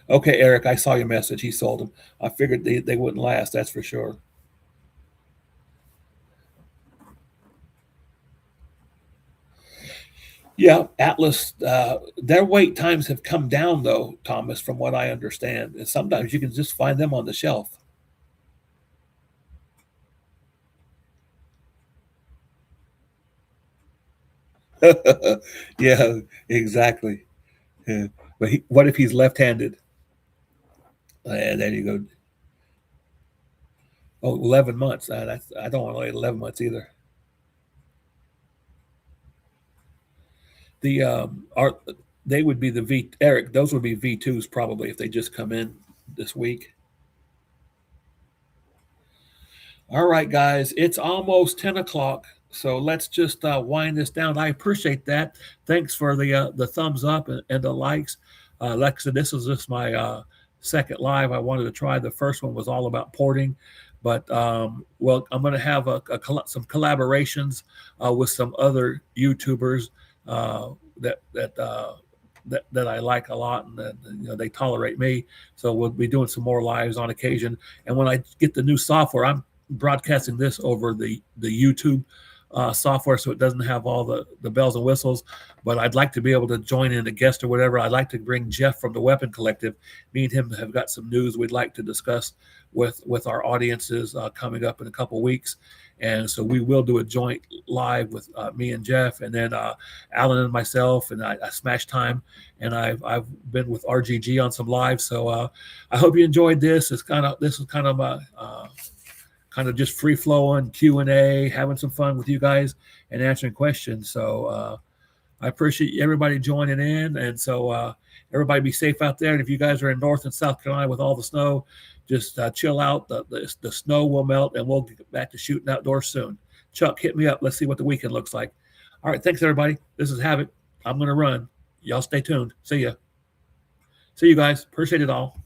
Okay, Eric, I saw your message. He sold them. I figured they wouldn't last. That's for sure. Yeah, Atlas, their wait times have come down, though, Thomas, from what I understand. And sometimes you can just find them on the shelf. Yeah, exactly. Yeah. But what if he's left-handed? And there you go. Oh, 11 months. I don't want to wait 11 months either. The are they would be the V Eric. Those would be V2s probably if they just come in this week. All right, guys, it's almost 10 o'clock. So let's just wind this down. I appreciate that. Thanks for the thumbs up and the likes. Like I said, this is just my second live. I wanted to try. The first one was all about porting, but well, I'm going to have some collaborations with some other YouTubers that I like a lot, and that, they tolerate me. So we'll be doing some more lives on occasion. And when I get the new software, I'm broadcasting this over the YouTube software, so it doesn't have all the bells and whistles. But I'd like to be able to join in a guest or whatever. I'd like to bring Jeff from the Weapon Collective. Me and him have got some news we'd like to discuss with our audiences coming up in a couple weeks. And so we will do a joint live with me and Jeff, and then Alan and myself, and I Smash Time, and I've been with RGG on some lives. So I hope you enjoyed this. This is kind of a kind of just free flowing Q&A, having some fun with you guys and answering questions. So I appreciate everybody joining in. And so everybody be safe out there. And if you guys are in North and South Carolina with all the snow, just chill out. The snow will melt, and we'll get back to shooting outdoors soon. Chuck, hit me up. Let's see what the weekend looks like. All right. Thanks, everybody. This is Havoc. I'm going to run. Y'all stay tuned. See ya. See you guys. Appreciate it all.